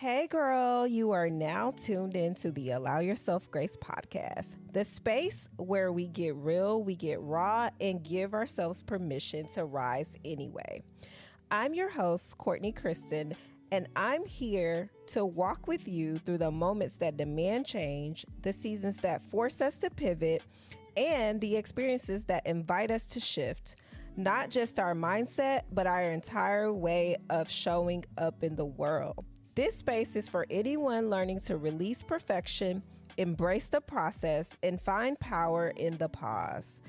Hey girl, you are now tuned into the Allow Yourself Grace podcast, the space where we get real, we get raw, and give ourselves permission to rise anyway. I'm your host, Courtney Kristen, and I'm here to walk with you through the moments that demand change, the seasons that force us to pivot, and the experiences that invite us to shift. Not just our mindset, but our entire way of showing up in the world. This space is for anyone learning to release perfection, embrace the process, and find power in the pause.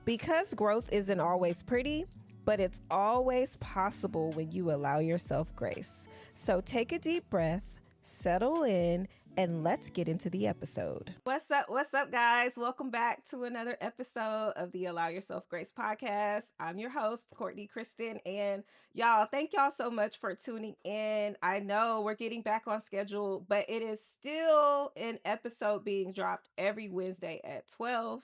Because growth isn't always pretty, but it's always possible when you allow yourself grace. So take a deep breath, settle in, and let's get into the episode. What's up? What's up, guys? Welcome back to another episode of the Allow Yourself Grace podcast. I'm your host, Courtney Kristen, and y'all, thank y'all so much for tuning in. I know we're getting back on schedule, but it is still an episode being dropped every Wednesday at 12.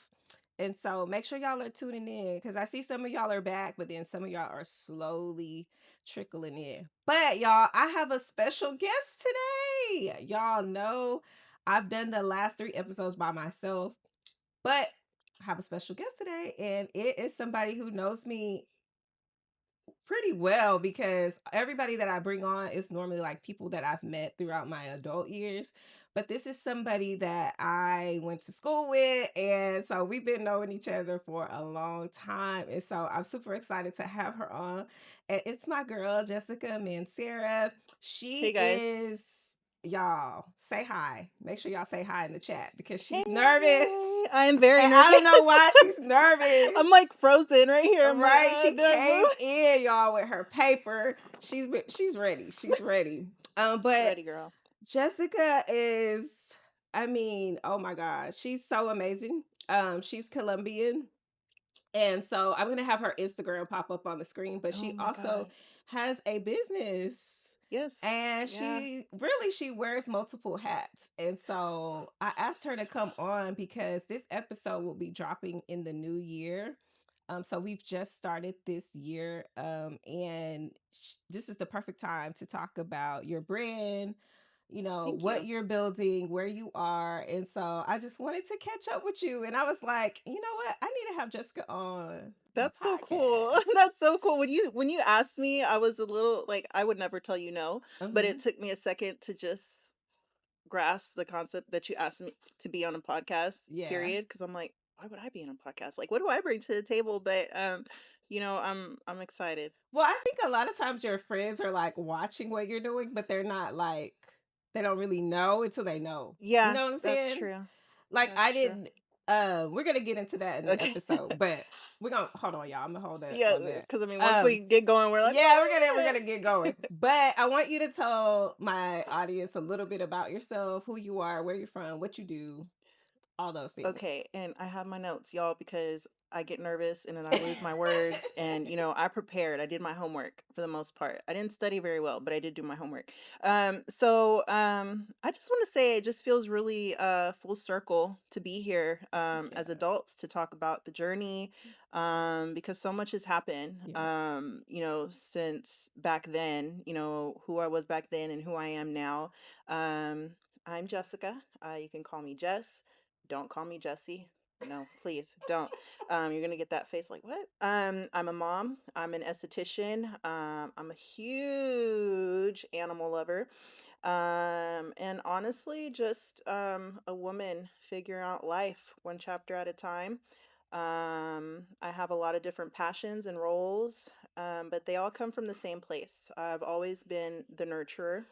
And so make sure y'all are tuning in because I see some of y'all are back, but then some of y'all are slowly trickling in. But y'all, I have a special guest today. Y'all know I've done the last 3 episodes by myself, but I have a special guest today, and it is somebody who knows me pretty well because everybody that I bring on is normally like people that I've met throughout my adult years. But this is somebody that I went to school with. And so we've been knowing each other for a long time. And so I'm super excited to have her on. And it's my girl, Jessica Mancera. She Hey guys. y'all, say hi. Make sure y'all say hi in the chat because Hey, she's nervous. I'm very And nervous. I don't know why she's nervous. I'm like frozen right here. I'm Right, she do I came move? in, y'all, with her paper. She's ready. She's ready. But Ready, girl. Jessica is, I mean, oh my God, she's so amazing. She's Colombian, and so I'm gonna have her Instagram pop up on the screen. But Oh she my also god. has a business, Yes. and Yeah. she wears multiple hats. And so I asked her to come on because this episode will be dropping in the new year. So we've just started this year, and this is the perfect time to talk about your brand, Thank what you. you're building, where you are. And so I just wanted to catch up with you. And I was like, you know what? I need to have Jessica on my That's so cool. podcast. That's so cool. When you asked me, I was a little like I would never tell you no, but it Hmm. took me a second to just grasp the concept that you asked me to be on a podcast, Yeah. period, because I'm like, why would I be on a podcast? Like what do I bring to the table? But I'm excited. Well, I think a lot of times your friends are like watching what you're doing, but they're not like, they don't really know until they know. You Yeah, know what I'm that's saying? true. Like That's I true. didn't, we're going to get into that in the Okay. episode, but we're going to hold on, y'all. I'm going to hold up Yeah, on that. because I mean, once we get going, we're like, Yeah, we're gonna get going. But I want you to tell my audience a little bit about yourself, who you are, where you're from, what you do, all those things. okay. And I have my notes, y'all, because I get nervous and then I lose my words. And I prepared. I did my homework for the most part. I didn't study very well, but I did do my homework. I just want to say it just feels really full circle to be here as Yeah, adults to talk about the journey because so much has happened yeah. since back then, who I was back then and who I am now. I'm Jessica. You can call me Jess. Don't call me Jessie. No, please don't. You're gonna get that face like what? I'm a mom. I'm an esthetician. I'm a huge animal lover. And honestly, just a woman figuring out life one chapter at a time. I have a lot of different passions and roles, but they all come from the same place. I've always been the nurturer.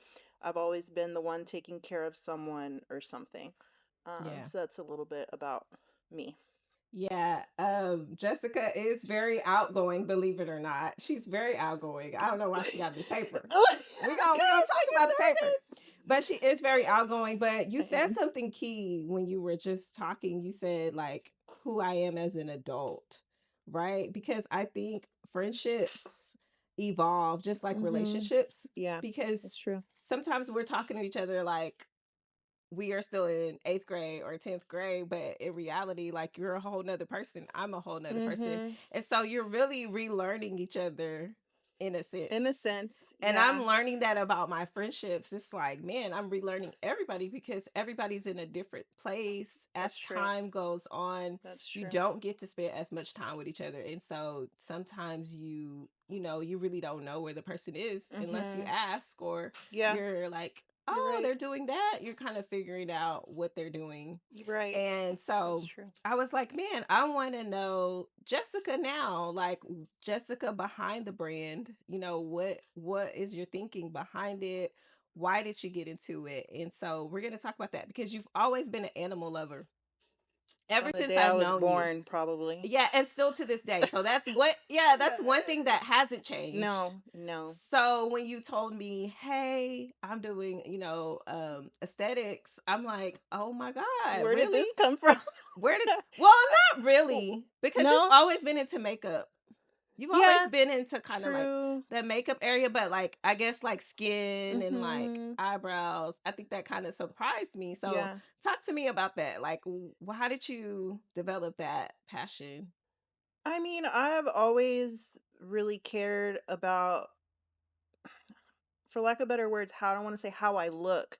I've always been the one taking care of someone or something. Yeah. So that's a little bit about me. Yeah, Jessica is very outgoing, believe it or not. She's very outgoing. I don't know why she got this paper. We gonna Guys, I talk get about the paper. nervous. But she is very outgoing. But you I said am. something key when you were just talking. You said like who I am as an adult, right? Because I think friendships evolve just like Mm-hmm. relationships. Yeah, that's Because true. sometimes we're talking to each other like we are still in 8th grade or 10th grade, but in reality, like you're a whole nother person. I'm a whole nother person. Mm-hmm. And so you're really relearning each other in a In a sense. sense, And yeah. I'm learning that about my friendships. It's like, man, I'm relearning everybody because everybody's in a different place. That's As true. time goes on, That's you true. don't get to spend as much time with each other. And so sometimes you really don't know where the person is unless you Mhm. ask, or Yeah, you're like, you're oh, right. they're doing that. You're kind of figuring out what they're doing. You're right. And That's so true. I was like, man, I want to know Jessica now, like Jessica behind the brand. What is your thinking behind it? Why did you get into it? And so we're going to talk about that because you've always been an animal lover From ever the since day I I've was known you. born, probably. Yeah, and still to this day. So that's one thing that Yes. hasn't changed. No, no. So when you told me, "Hey, I'm doing, aesthetics," I'm like, "Oh my god, Where did really? this come from? Where did Well, not Oh, really, because you've no? always been into makeup. You've always Yeah, been into kind of like true. the makeup area, but like I guess like skin and like Mhm. eyebrows. I think that kind of surprised me. So Yeah. talk to me about that. Like, how did you develop that passion? I mean, I've always really cared about, for lack of better words, how I don't want to say how I look,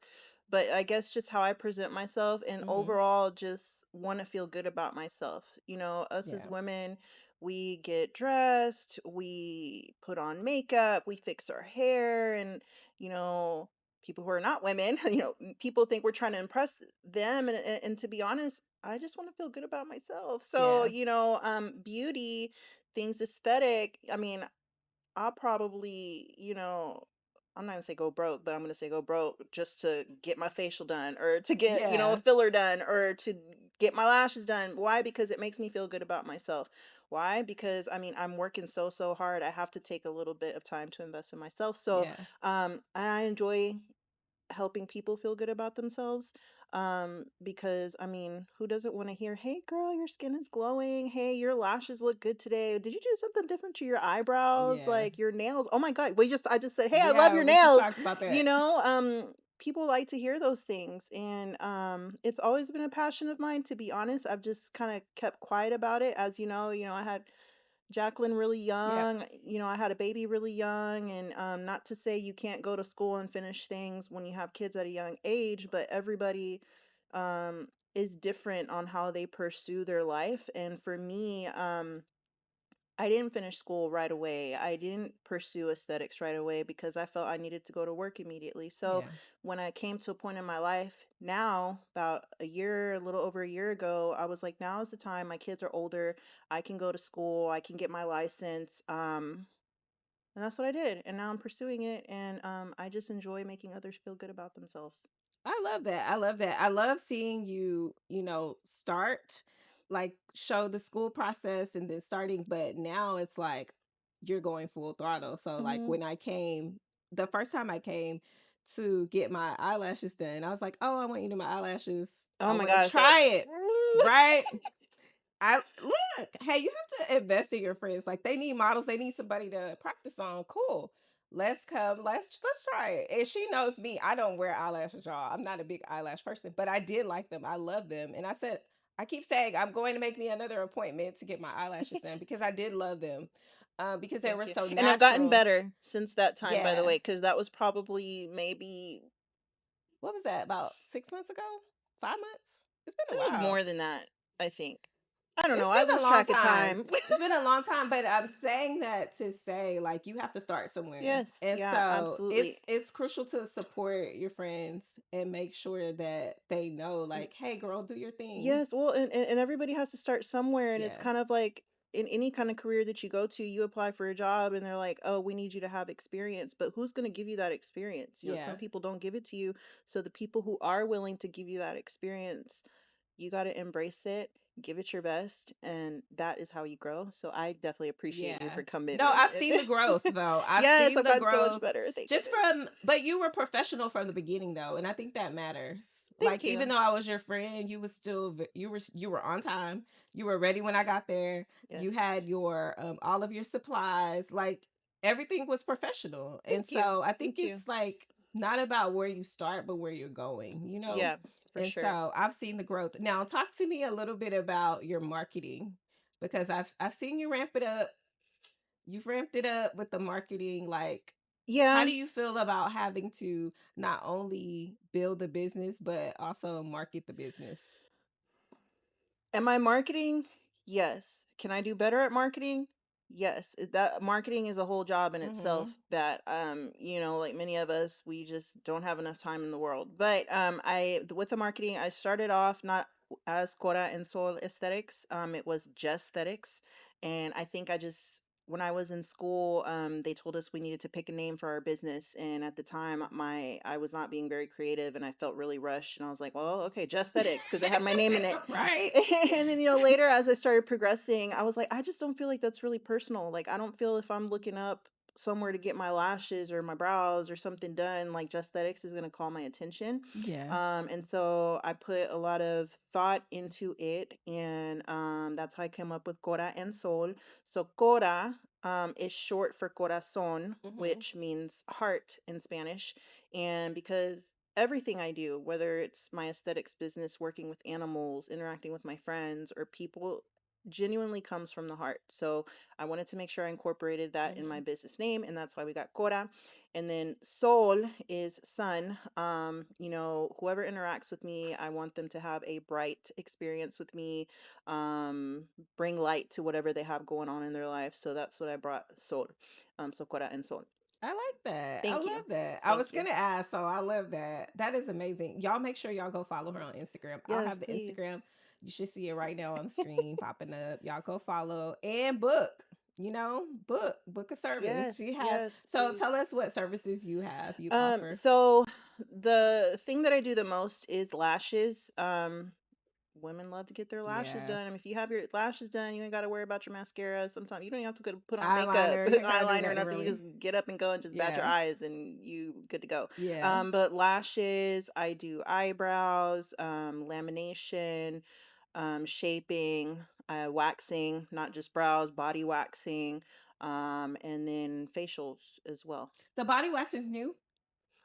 but I guess just how I present myself and Mm-hmm. overall just want to feel good about myself. Us as Yeah. women, we get dressed, we put on makeup, we fix our hair, and, you know, people who are not women, people think we're trying to impress them. And to be honest, I just want to feel good about myself. So, Yeah. beauty, things aesthetic. I mean, I'll probably, I'm not gonna say go broke, but I'm gonna say go broke just to get my facial done or to get, a Yeah. filler done or to get my lashes done. Why? Because it makes me feel good about myself. Why? Because I mean, I'm working so hard. I have to take a little bit of time to invest in myself. So, Yeah. I enjoy helping people feel good about themselves, because I mean, who doesn't want to hear, hey girl, your skin is glowing, hey, your lashes look good today, did you do something different to your eyebrows, Yeah. like your nails, oh my god, I just said, hey, I love Yeah. your We just nails, talked about you that. know um people like to hear those things, and it's always been a passion of mine, to be honest. I've just kind of kept quiet about it. As I had Jacqueline really Yeah. young. I had a baby really young, and not to say you can't go to school and finish things when you have kids at a young age, but everybody is different on how they pursue their life. And for me, I didn't finish school right away. I didn't pursue aesthetics right away because I felt I needed to go to work immediately. So Yeah. when I came to a point in my life now, about a little over a year ago, I was like, now is the time. My kids are older. I can go to school. I can get my license. And that's what I did. And now I'm pursuing it. And I just enjoy making others feel good about themselves. I love that. I love that. I love seeing you, start, like show the school process and then starting, but now it's like you're going full throttle. So like Hmm. when I came, the first time I came to get my eyelashes done, I was like, "Oh, I want you to do my eyelashes. Oh I my want to gosh. That. try it." Right? I Look, hey, you have to invest in your friends. Like they need models, they need somebody to practice on. Cool. Let's come. Let's try it. And she knows me. I don't wear eyelashes, y'all. I'm not a big eyelash person, but I did like them. I love them. And I keep saying I'm going to make me another appointment to get my eyelashes done because I did love them. Because they Thank were you. so And I've gotten natural. better since that time, by the Yeah. way, because that was probably maybe, What was that? About 6 months ago? 5 months? It's been a it was while. more than that, I think. I don't know. It's I been a lose long track of time. time. It's been a long time, but I'm saying that to say like you have to start somewhere. Yes, And yeah, so it's absolutely. it's crucial to support your friends and make sure that they know Y- like, hey girl, do your thing. Yes, well, and everybody has to start somewhere, and it's Yeah. kind of like in any kind of career that you go to, you apply for a job and they're like, "Oh, we need you to have experience." But who's going to give you that experience? Some Yeah. people don't give it to you. So the people who are willing to give you that experience, you got to embrace it, give it your best, and that is how you grow. So I definitely appreciate you Yeah. for coming No, I've seen the growth and though. I've yes, seen I've the gotten so much growth better. Thank just goodness. but you were professional from the beginning though, and I think that matters. Thank Like you. even though I was your friend, you was still you were on time. You were ready when I got there. You Yes. had your all of your supplies. Like everything was professional. And Thank you. so I think Thank you. it's like not about where you start but where you're going. Yeah, for And sure. so I've seen the growth. Now talk to me a little bit about your marketing because I've seen you ramp it up. You've ramped it up with the marketing. Like, how Yeah. do you feel about having to not only build a business but also market the business? Am I marketing? Yes. Can I do better at marketing? Yes. That marketing is a whole job in Mm-hmm. itself that like many of us, we just don't have enough time in the world. But I with the marketing, I started off not as Kora and Soul Aesthetics. It was just aesthetics. And I think I just when I was in school, they told us we needed to pick a name for our business. And at the time, my I was not being very creative, and I felt really rushed. And I was like, well, okay, just aesthetics because it had my name in it. Right. And then, later as I started progressing, I was like, I just don't feel like that's really personal. Like, I don't feel if I'm looking up somewhere to get my lashes or my brows or something done, like just aesthetics is going to call my attention. Yeah. And so I put a lot of thought into it. And that's how I came up with Kora and Soul. So, Kora is short for corazon, Mm-hmm. which means heart in Spanish. And because everything I do, whether it's my aesthetics business, working with animals, interacting with my friends or people, genuinely comes from the heart. So I wanted to make sure I incorporated that in Mm-hmm. my business name, and that's why we got Cora. And then Sol is sun. Whoever interacts with me, I want them to have a bright experience with me, um, bring light to whatever they have going on in their life. So that's what I brought Sol. So Cora and Sol. I like that. I Thank you. love that. I was Thank you. gonna ask, so I love that. That is amazing. Y'all make sure y'all go follow her on Instagram. I'll Yes, have the please. Instagram. You should see it right now on the screen popping up. Y'all go follow and book. Book a service. Yes, She has. yes, So tell please. us what services you offer. So the thing that I do the most is lashes. Women love to get their lashes Yeah, done. I mean, if you have your lashes done, you ain't got to worry about your mascara. Sometimes you don't even have to put on makeup, eyeliner. You ain't gotta do eyeliner, nothing nothing. You really. just get up and go and just bat your Yeah, eyes, and you good to go. yeah. But lashes, I do eyebrows, lamination, shaping, waxing, not just brows, body waxing, and then facials as well. The body wax is new.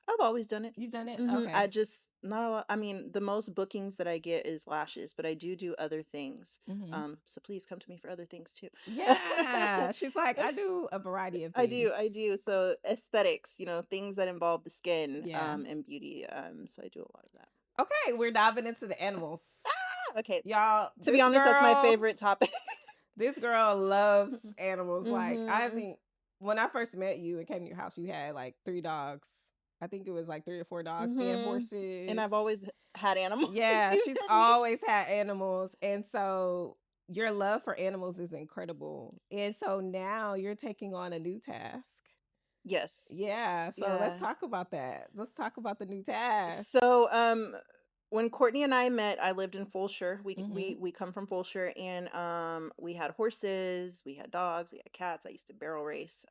I've always done it. You've done it. I Okay. just not a lot. I mean, the most bookings that I get is lashes, but I do other things. Hmm. So please come to me for other things too. Yeah, she's like, I do a variety of things. I do. So aesthetics, things that involve the skin, Yeah. and beauty. So I do a lot of that. Okay, we're diving into the animals. Ah, okay. Y'all, To be honest, that's my favorite topic. this girl loves animals. Like, I Mm-hmm. think when I first met you and came to your house, you had like 3 dogs. I think it was like 3 or 4 dogs and Mm-hmm. And horses. I've always had animals since Yeah, you she's met me. always had animals. And so your love for animals is incredible. And so now you're taking on a new task. Yes. Yeah, so let's Yeah. talk about that. Let's talk about the new task. So, when Courtney and I met, I lived in Fulshire. We Mm-hmm. we we come from Fulshire, and we had horses, we had dogs, we had cats. I used to barrel race.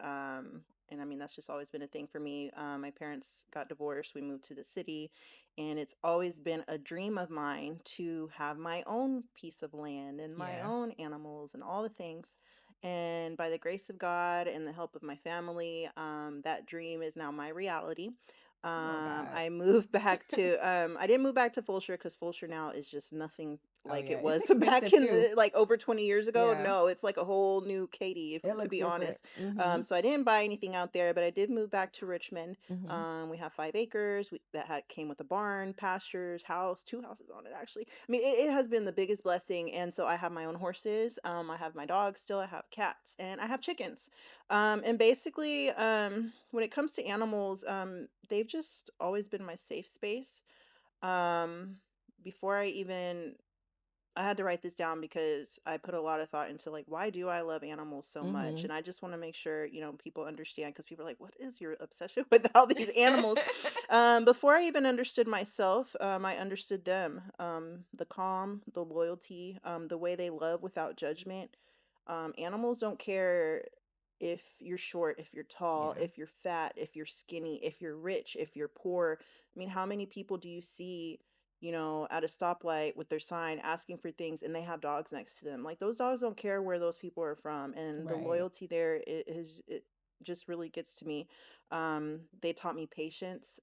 And I mean that's just always been a thing for me. My parents got divorced. We moved to the city, and it's always been a dream of mine to have my own piece of land and my Yeah. own animals and all the things. And by the grace of God and the help of my family, that dream is now my reality. Oh God. I moved back to I didn't move back to Fulshire because Fulshire now is just nothing Oh like yeah, it it's was back expensive in too. like over 20 years ago. Yeah, No, it's like a whole new Katie, if it to looks be different. honest. Mm-hmm. So I didn't buy anything out there, but I did move back to Richmond. Mm-hmm. We have 5 acres. That had came with a barn, pastures, house, 2 houses on it actually. I mean, it has been the biggest blessing. And so I have my own horses. I have my dogs still. I have cats and I have chickens. And basically, when it comes to animals, they've just always been my safe space. Um, Before I had to write this down because I put a lot of thought into like, why do I love animals so much? Mm-hmm. And I just want to make sure, people understand because people are like, what is your obsession with all these animals? Before I even understood myself, I understood them. The calm, the loyalty, the way they love without judgment. Animals don't care if you're short, if you're tall, Yeah. if you're fat, if you're skinny, if you're rich, if you're poor. I mean, how many people do you see, at a stoplight with their sign asking for things and they have dogs next to them? Like those dogs don't care where those people are from. And the Right. loyalty there it just really gets to me. They taught me patience,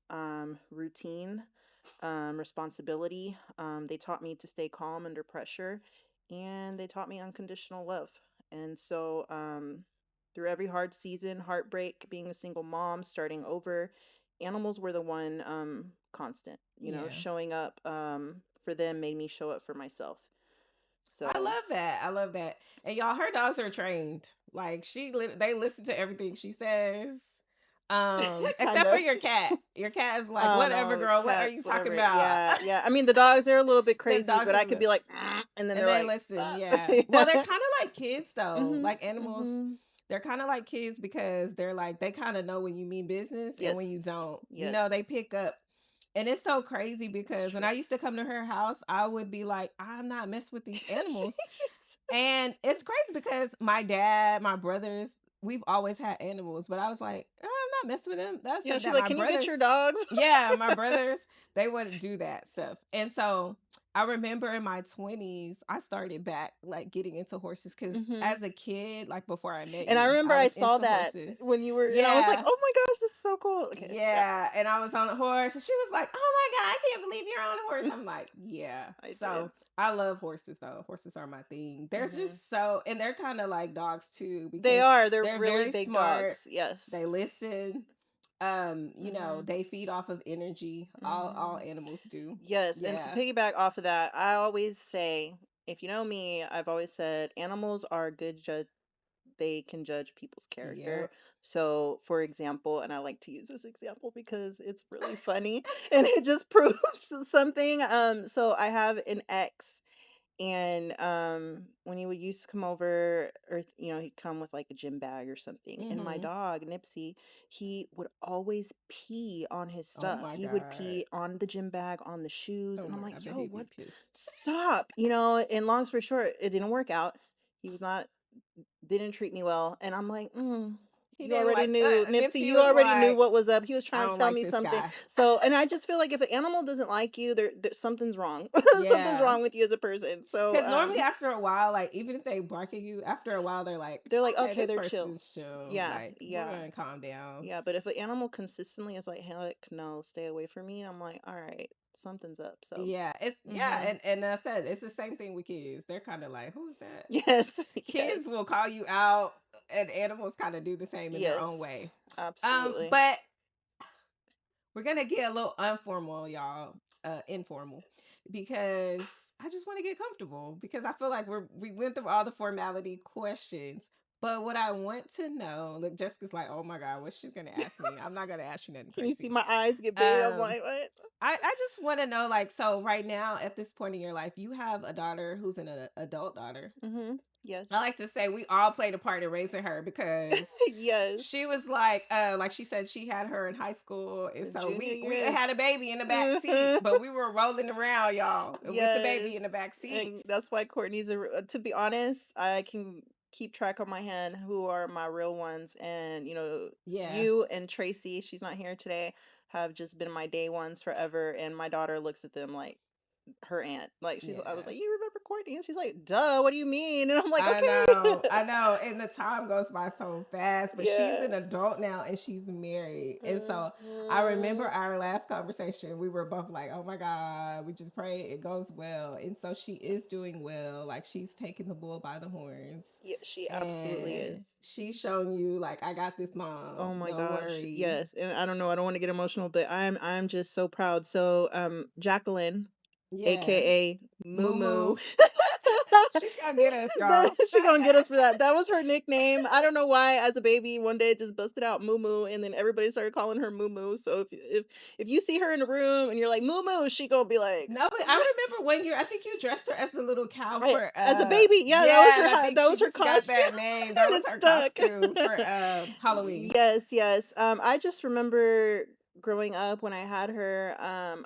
routine, responsibility. They taught me to stay calm under pressure, and they taught me unconditional love. And so, through every hard season, heartbreak, being a single mom, starting over, animals were the one constant. You know, Yeah. showing up for them made me show up for myself. I So love that. I love that. And y'all, her dogs are trained. Like they listen to everything she says. kind Except for of. your cat. Your cat is like, Oh whatever, no, girl. What are you cats, talking whatever. about? Yeah, yeah. I mean, the dogs are a little bit The crazy, dogs but I are, could be like, and then and they're they like, listen. Yeah. Well, they're kind of like kids though. mhm, Like animals, mhm. they're kind of like kids because they're like they kind of know when you mean business and when you Yes, don't. You know, yes, they pick up. And it's so crazy it's because when true. I used to come to her house, I would be like, I'm not messing with these animals. She's And it's crazy because my dad, my brothers, we've always had animals, but I was like, "Oh, I'm not messing with them. That's yeah, she's that like, my can you get your brothers, dogs? yeah, my brothers, they wouldn't do that stuff. And so I remember in my 20s, I started back like getting into horses because Hmm. as a kid, like before I met And I you, remember I I was saw into that horses. when you were, and I was like, Yeah. oh my gosh, this is so cool. Okay, yeah, Yeah, and I was on a horse, and she was like, "Oh my god, I can't believe you're on a horse." I'm like, "Yeah." I did. So I love horses, though. Horses are my thing. They're Hmm. just so, and they're kind of like dogs too They because are. They're they're really very big smart. dogs. They Yes. listen. Hmm. They feed off of energy. All Hmm. animals do. Yes, and to Yeah, piggyback off of that, I always say, if you know me, I've always said animals are good judge. They can judge people's character. yep. So, for example, and I like to use this example because it's really funny and it just proves something. So I have an ex, and when he would used to come over, or he'd come with like a gym bag or something, and my Mm-hmm. dog Nipsey, he would always pee on his Oh stuff. my He would god. pee on the gym bag, on the shoes, Oh and I'm my like, god. But yo, he'd be what? pissed. Stop. And long story short, it didn't work out. He was not didn't treat me well, and I'm like, He you didn't already like. knew, Nipsey, Nipsey you was already knew like, what was up. He was "I trying to don't tell like me this something. guy." So, and I just feel like if an animal doesn't like you, there something's wrong. Something's Yeah. wrong with you as a person. So, Because normally after a while, like even if they bark at you, after a while they're like, they're like, okay, okay, this they're chill. person's chill. Yeah, Like we're yeah, gonna calm down. yeah. But if an animal consistently is like, heck no, stay away from me, I'm like, all right, something's up. So, Yeah, it's yeah, mm-hmm. and I said it's the same thing with kids. They're kind of like, who's that? Yes, yes, Kids will call you out, and animals kind of do the same in their own yes, way. absolutely. But we're gonna get a little informal, y'all. Informal, because I just want to get comfortable. Because I feel like we went through all the formality questions, but what I want to know, look, Jessica's like, oh my god, what's she gonna ask me? I'm not gonna ask you nothing Can you see crazy. my eyes get big? I'm Um, like, what? I just want to know, like, so right now at this point in your life, you have a daughter who's an adult daughter. Mm-hmm. I Yes. like to say we all played a part in raising her because Yes. she was like she said she had her in high school, and so Junior we year. had a baby in the back seat, but we were rolling around, y'all, with the baby Yes. in the back seat. And that's why Courtney's to be honest, I can keep track on my hand who are my real ones. And, Yeah, you and Tracy, she's not here today, have just been my day ones forever. And my daughter looks at them like her aunt. Like, I was yeah. like, you remember Courtney? And she's like, duh, what do you mean? And I'm like, I okay. I know, and the time goes by so fast. But she's Yeah. an adult now, and she's married, and so I remember Mhm. our last conversation. We were both like, "Oh my God, we just pray it goes well." And so she is doing well. Like she's taking the bull by the horns, Yeah, she absolutely and is. she's showing you like, "I got this, Oh mom. my Don't gosh. worry." Yes. And I don't know, I don't want to get emotional, but I'm just so proud. So, Jacqueline, Yeah, aka Moo Moo Moo. Moo. She's gonna get us, y'all. She gonna get us for that. That was her nickname. I don't know why. As a baby, one day it just busted out Moo Moo, and then everybody started calling her Moo Moo. So if you see her in the room and you're like Moo Moo, she gonna be like, No, but I remember one year. I think you dressed her as the little cow for. As a baby, yeah, that was Yeah, and her. I think That she was her just got costume, that name. That and was it her stuck. costume for Halloween. Yes, yes. I just remember growing up when I had her.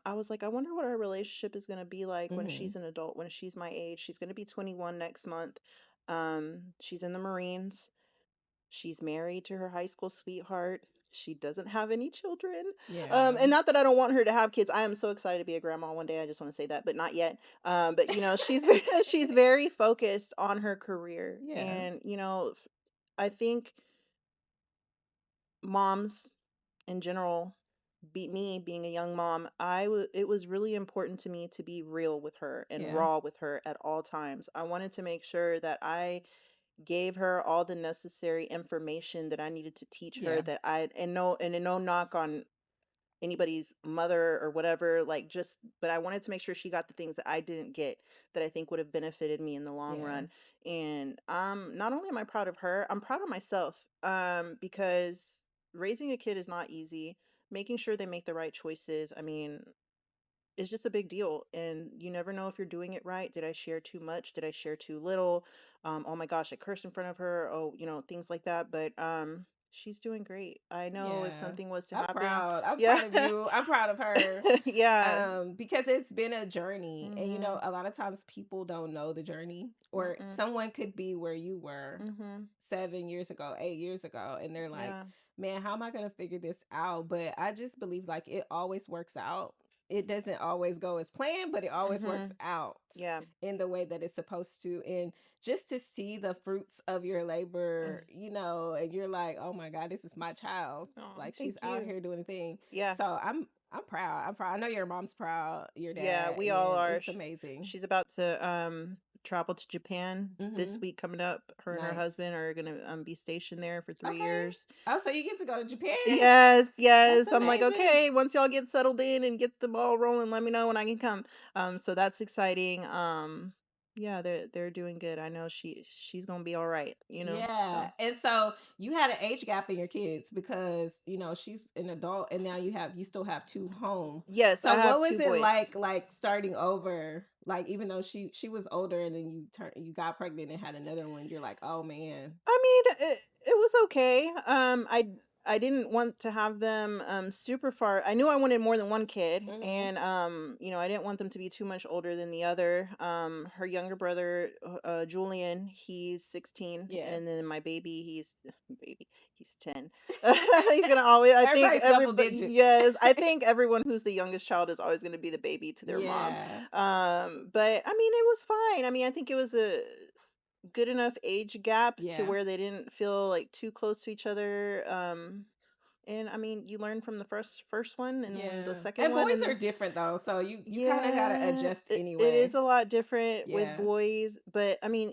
I was like, I wonder what our relationship is gonna be like when Hmm. she's an adult, when she's my age. She's gonna be 21 next month. She's in the Marines. She's married to her high school sweetheart. She doesn't have any children. Yeah, And not that I don't want her to have kids. I am so excited to be a grandma one day. I just want to say that, but not yet. But she's she's very focused on her career, yeah, and I think moms in general, beat me being a young mom, it was really important to me to be real with her and yeah, raw with her at all times. I wanted to make sure that I gave her all the necessary information that I needed to teach her, Yeah. that I and no knock on anybody's mother or whatever, like, just, but I wanted to make sure she got the things that I didn't get, that I think would have benefited me in the long Yeah. run. And not only am I proud of her, I'm proud of myself, because raising a kid is not easy. Making sure they make the right choices, I mean, it's just a big deal, and you never know if you're doing it right. Did I share too much? Did I share too little? Oh my gosh, I cursed in front of her. Oh, things like that. But she's doing great. I know if Yeah. something was to I'm happen, proud. I'm yeah. proud of you. I'm proud of her. Yeah. Because it's been a journey. And Mhm. a lot of times people don't know the journey. Or Mm-mm. someone could be where you were Mhm. 7 years ago, 8 years ago, and they're like, Yeah. man, how am I gonna figure this out? But I just believe like it always works out. It doesn't always go as planned, but it always works Mhm. out Yeah. in the way that it's supposed to. And just to see the fruits of your labor, Mm. and you're like, oh my God, this is my child. Oh, Like she's thank out you. here doing the thing. Yeah. So I'm proud. I'm proud. I know your mom's proud, your Yeah, dad, we all and are. it's amazing. She's about to travel to Japan this Mm-hmm. week coming up. Her and her Nice. husband are gonna be stationed there for 3 Okay. years. Oh, so you get to go to Japan? Yes, That's yes. I'm like, amazing. okay, once y'all get settled in and get the ball rolling, let me know when I can come. So that's exciting. Yeah, they're doing good. I know she's gonna be all right, Yeah. So And so you had an age gap in your kids because, she's an adult and now you still have two home. yes, I So what have was two it boys. like starting over? Like even though she was older and then you got pregnant and had another one, you're like, "Oh man." I mean, it was okay. I didn't want to have them super far. I knew I wanted more than one kid, Mhm. and I didn't want them to be too much older than the other. Her younger brother, Julian, he's 16, Yeah. and then my baby, baby, he's 10. He's gonna always. I think Everybody's double everybody. digits. Yes, I think everyone who's the youngest child is always gonna be the baby to their mom. Yeah. But I mean, it was fine. I mean, I think it was a good enough age gap to Yeah. where they didn't feel like too close to each other. And I mean, you learn from the first one, and when the Yeah. second And one, boys are and different though. So you kind of got to yeah, adjust it is anyway. a lot different with Yeah. boys. But I mean,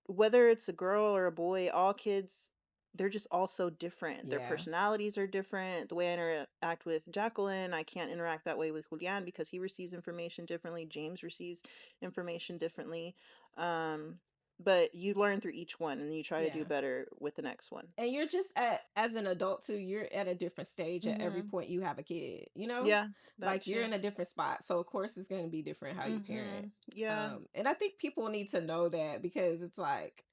whether it's a girl or a boy, all kids, they're just all so different. Their Yeah. personalities are different. The way I interact with Jacqueline, I can't interact that way with Julian because he receives information differently. James receives information differently. Um, but you learn through each one, and you try to do Yeah. better with the next one. And you're just as an adult too, you're at a different stage at every Mhm. point you have a kid. Yeah, that Like you're too. in a different spot. So of course it's going to be different how you parent. Mhm. Yeah. And I think people need to know that because it's like,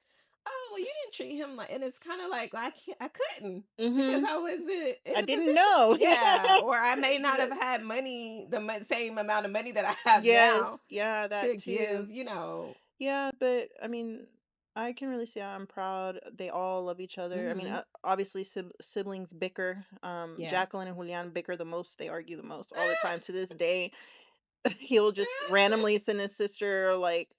oh, well, you didn't treat him like, and it's kind of like, well, I couldn't because Mhm. I wasn't in I a didn't position. know. Yeah. Or I may not Yeah. have had money, same amount of money that I have now Yes, yeah, to that too. give. Yeah, but I mean, I can really say I'm proud. They all love each other. I mean, Hmm. obviously siblings bicker. Yeah. Jacqueline and Julian bicker the most. They argue the most all the time to this day. He'll just randomly send his sister like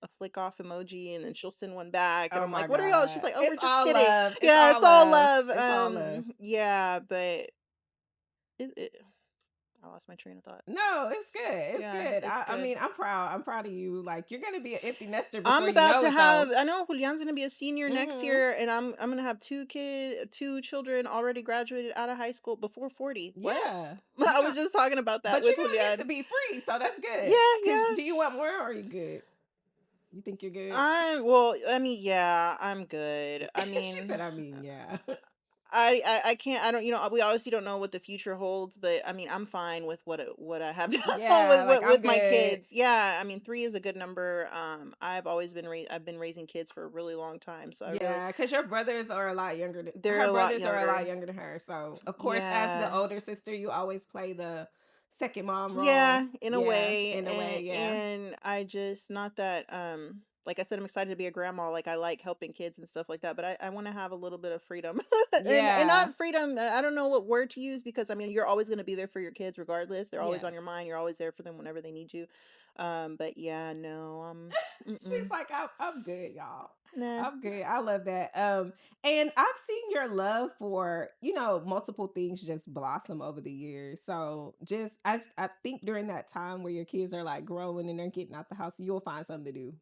a flick off emoji, and then she'll send one back, and Oh I'm my like, "What are y'all?" She's God. like, "Oh, we're It's just all kidding." love. It's Yeah, all it's all love. love. It's all love. Yeah, but it I lost my train of thought. No, it's good. It's Yeah, good. it's I good. mean, I'm proud. I'm proud of you. Like you're gonna be an empty nester I'm before you about know to it though. have. I know Julian's gonna be a senior next Hmm. year, and I'm gonna have two children already graduated out of high school before 40. What? Yeah. I was just talking about that But with you're gonna get to Julian. be free, so that's good. Yeah, Cause yeah. do you want more or are you good? You think you're good? Well, I mean, yeah, I'm good. I She mean, said, I mean, yeah. I can't. I don't. We obviously don't know what the future holds, but I mean, I'm fine with what I have now Yeah, like I'm with my good. kids. Yeah, I mean, three is a good number. I've been raising kids for a really long time, so I really Yeah, because your brothers are a lot younger than they're her a lot brothers are a younger. lot younger than her. So of course, as the Yeah. older sister, you always play the second mom role. Yeah, in a Yeah, way, in a way, yeah. and I just not that like I said, I'm excited to be a grandma. Like I like helping kids and stuff like that, but I want to have a little bit of freedom, and Yeah. not freedom. I don't know what word to use because I mean you're always going to be there for your kids regardless. They're always Yeah. on your mind. You're always there for them whenever they need you. But yeah, no, She's mm-mm, like, I'm good, y'all. nah. I'm good. I love that. And I've seen your love for, multiple things just blossom over the years. So just I think during that time where your kids are like growing and they're getting out the house, you'll find something to do.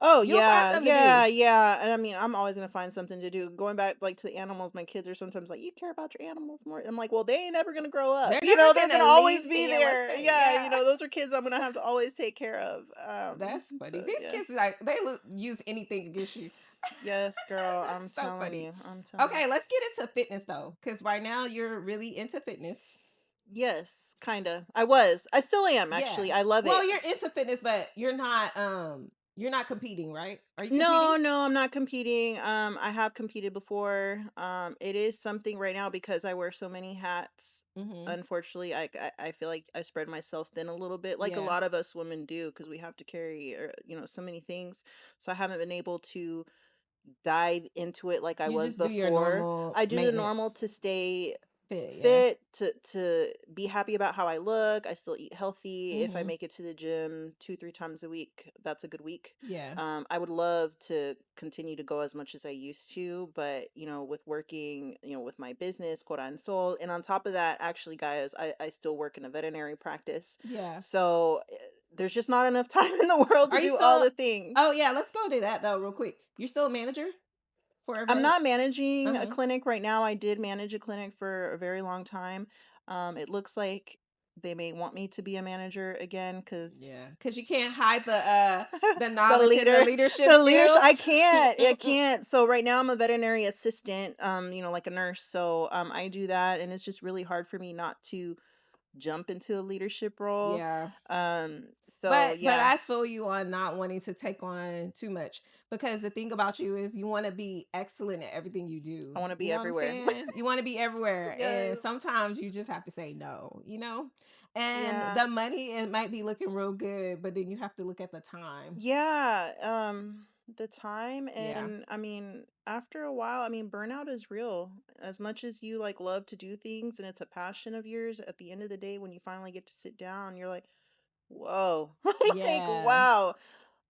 Oh You'll find yeah, something to do. yeah, yeah. And I mean, I'm always gonna find something to do. Going back like to the animals, my kids are sometimes like, "You care about your animals more." I'm like, "Well, they ain't never gonna grow up. They're never They're gonna gonna always leave be me and let's there. stay. Yeah, Yeah. those are kids I'm gonna have to always take care of." That's funny. So These yeah, kids like they use anything against you. yes, girl, I'm That's so telling funny. you, I'm telling you. Okay, let's get into fitness though, because right now you're really into fitness. Yes, kinda. I was. I still am Yeah. actually. I love Well, it. you're into fitness, but you're not competing, right? Are you competing? No, no, I'm not competing. I have competed before. It is something right now because I wear so many hats. Mm-hmm. Unfortunately, I feel like I spread myself thin a little bit, like a Yeah. lot of us women do, because we have to carry, so many things. So I haven't been able to dive into it like I You was just do your before. normal I do the normal maintenance to stay fit, yeah. fit, to be happy about how I look. I still eat healthy. If I Mm-hmm. make it to the gym 2, 3 times a week, that's a good week. Yeah. I would love to continue to go as much as I used to, but with working, with my business, Kora Soul, and on top of that, actually, guys, I still work in a veterinary practice, Yeah. so there's just not enough time in the world to Are you do all still the things. Oh yeah, let's go to that though, real quick. You're still a manager for a I'm vet? not managing a Uh-huh. clinic right now. I did manage a clinic for a very long time. It looks like they may want me to be a manager again because Yeah. Cause you can't hide the the knowledge and the leader, leadership the leadership. I skills. can't. I can't. So right now I'm a veterinary assistant. Like a nurse. So I do that, and it's just really hard for me not to jump into a leadership role. Yeah. Um. So But yeah, I feel you on not wanting to take on too much, because the thing about you is you want to be excellent at everything you do. I want to You be know what I'm everywhere. saying? You want to be everywhere, and Yes. sometimes you just have to say no, you know? And Yeah. the money, it might be looking real good, but then you have to look at the time. Yeah, the time, Yeah. and I mean, after a while, I mean, burnout is real. As much as you like love to do things and it's a passion of yours, at the end of the day, when you finally get to sit down, you're like, whoa, like, Yeah. wow,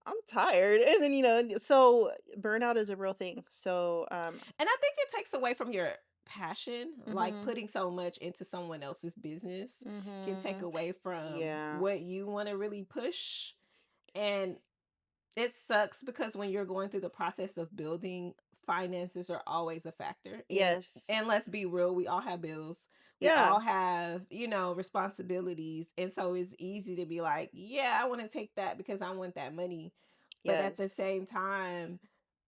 I'm tired. And then, so burnout is a real thing. So, And I think it takes away from your passion, like mm-hmm, putting so much into someone else's business can take mm-hmm, away from yeah, what you want to really push. And it sucks because when you're going through the process of building, finances are always a factor. And yes, and let's be real, we all have bills. We yeah, all have, responsibilities. And so it's easy to be like, yeah, I want to take that because I want that money. But at the yes, same time,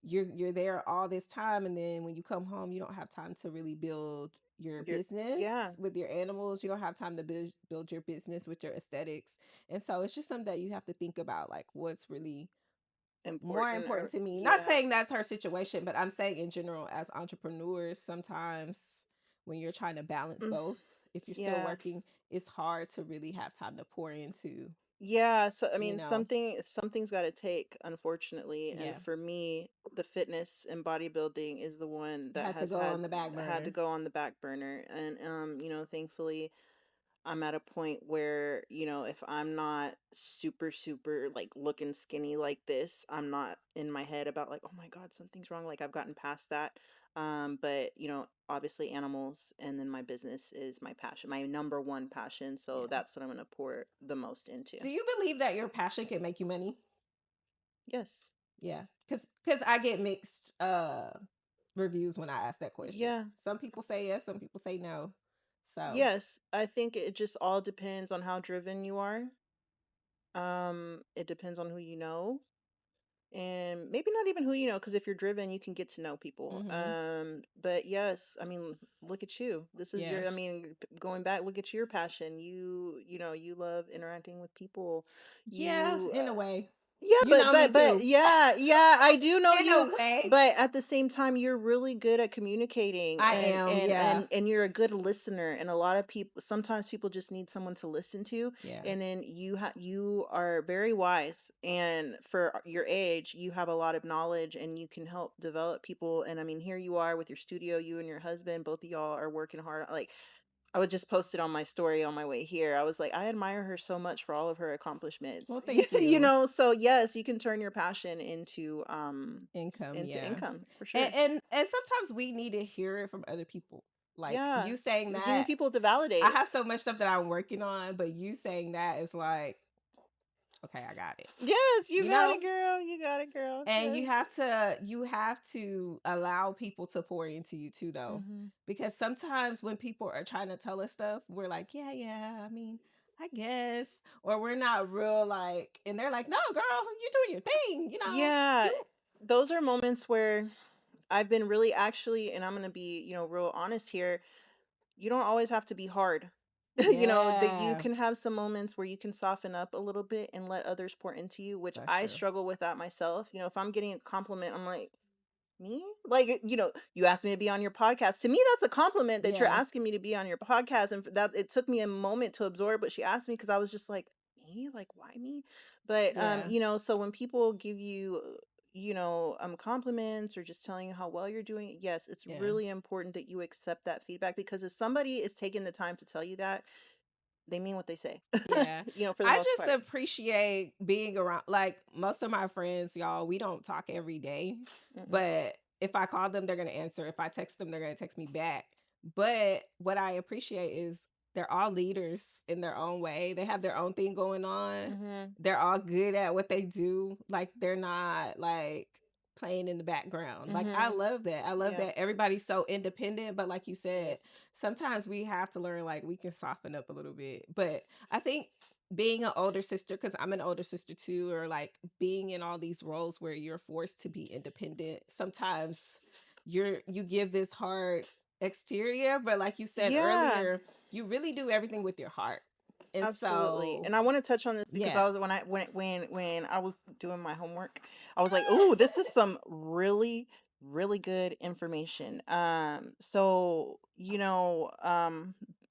you're there all this time, and then when you come home, you don't have time to really build your yeah, business with your animals. You don't have time to build your business with your aesthetics. And so it's just something that you have to think about, like what's really more important, important or to me. Not yeah, saying that's her situation, but I'm saying in general, as entrepreneurs, sometimes when you're trying to balance mm, both, if you're still yeah. working, it's hard to really have time to pour into, Yeah, so I you mean know, something's got to take, unfortunately, and yeah, for me the fitness and bodybuilding is the one that had to has go on the back had to burner. go on the back burner. And thankfully I'm at a point where, if I'm not super, super like looking skinny like this, I'm not in my head about like, oh my God, something's wrong. Like I've gotten past that. But obviously animals and then my business is my passion, my number one passion. So Yeah. that's what I'm gonna pour the most into. Do you believe that your passion can make you money? Yes. Yeah. Cuz I get mixed reviews when I ask that question. Yeah. Some people say yes, some people say no. So, Yes. I think it just all depends on how driven you are. It depends on who you know, and maybe not even who you know, because if you're driven you can get to know people. mhm. But yes, I mean, look at you. This is Yeah. your, I mean, going back, look at your passion. You love interacting with people. Yeah, you in a way. Yeah, You know me but too. yeah, yeah, I do know In a you, way. but at the same time, you're really good at communicating, I and am, yeah. you're a good listener. And a lot of people, sometimes people just need someone to listen to, Yeah. and then you are very wise, and for your age, you have a lot of knowledge, and you can help develop people. And I mean, here you are with your studio, you and your husband, both of y'all are working hard. Like I would just post it on my story on my way here. I was like, I admire her so much for all of her accomplishments. Well, thank you. So yes, you can turn your passion Income, into yeah. income for And, sure. and and sometimes we need to hear it from other people. Like Yeah. you saying You need that, people to I validate. have so much stuff that I'm working on, but you saying that is like Okay, I got it. Yes, you You got know? it, girl. You got it, girl. And Yes. you have to allow people to pour into you too, though. Mm-hmm. Because sometimes when people are trying to tell us stuff, we're like, yeah, yeah, I mean, I guess. Or we're not real like, and they're like, no, girl, you doing your thing, Yeah, you those are moments where I've been really actually, and I'm gonna be, real honest here. You don't always have to be hard. That you Yeah, can have some moments where you can soften up a little bit and let others pour into you, which that's I true. struggle with that myself. If I'm getting a compliment, I'm like, me? Like, you asked me to be on your podcast. To me, that's a compliment that you're Yeah, asking me to be on your podcast. And that it took me a moment to absorb what she asked me because I was just like, me? Like, why me? But yeah, so when people give you compliments or just telling you how well you're doing, yes, it's yeah. really important that you accept that feedback because if somebody is taking the time to tell you that, they mean what they say. Yeah. For the I most just part. appreciate being around, like, most of my friends, y'all, we don't talk every day, Mm-mm. but if I call them, they're going to answer. If I text them, they're going to text me back. But what I appreciate is they're all leaders in their own way. They have their own thing going on. Mm-hmm. They're all good at what they do. Like, they're not like playing in the background. Like, I Mm-hmm. love that. I love Yeah. that everybody's so independent, but like you said, Yes. sometimes we have to learn, like, we can soften up a little bit. But I think being an older sister, because I'm an older sister too, or like being in all these roles where you're forced to be independent, sometimes you give this hard exterior, but like you said Yeah. earlier, you really do everything with your heart. And Absolutely. so And I want to touch on this because yeah. I was when I was doing my homework, I was like, "Oh, this is some really really good information." So,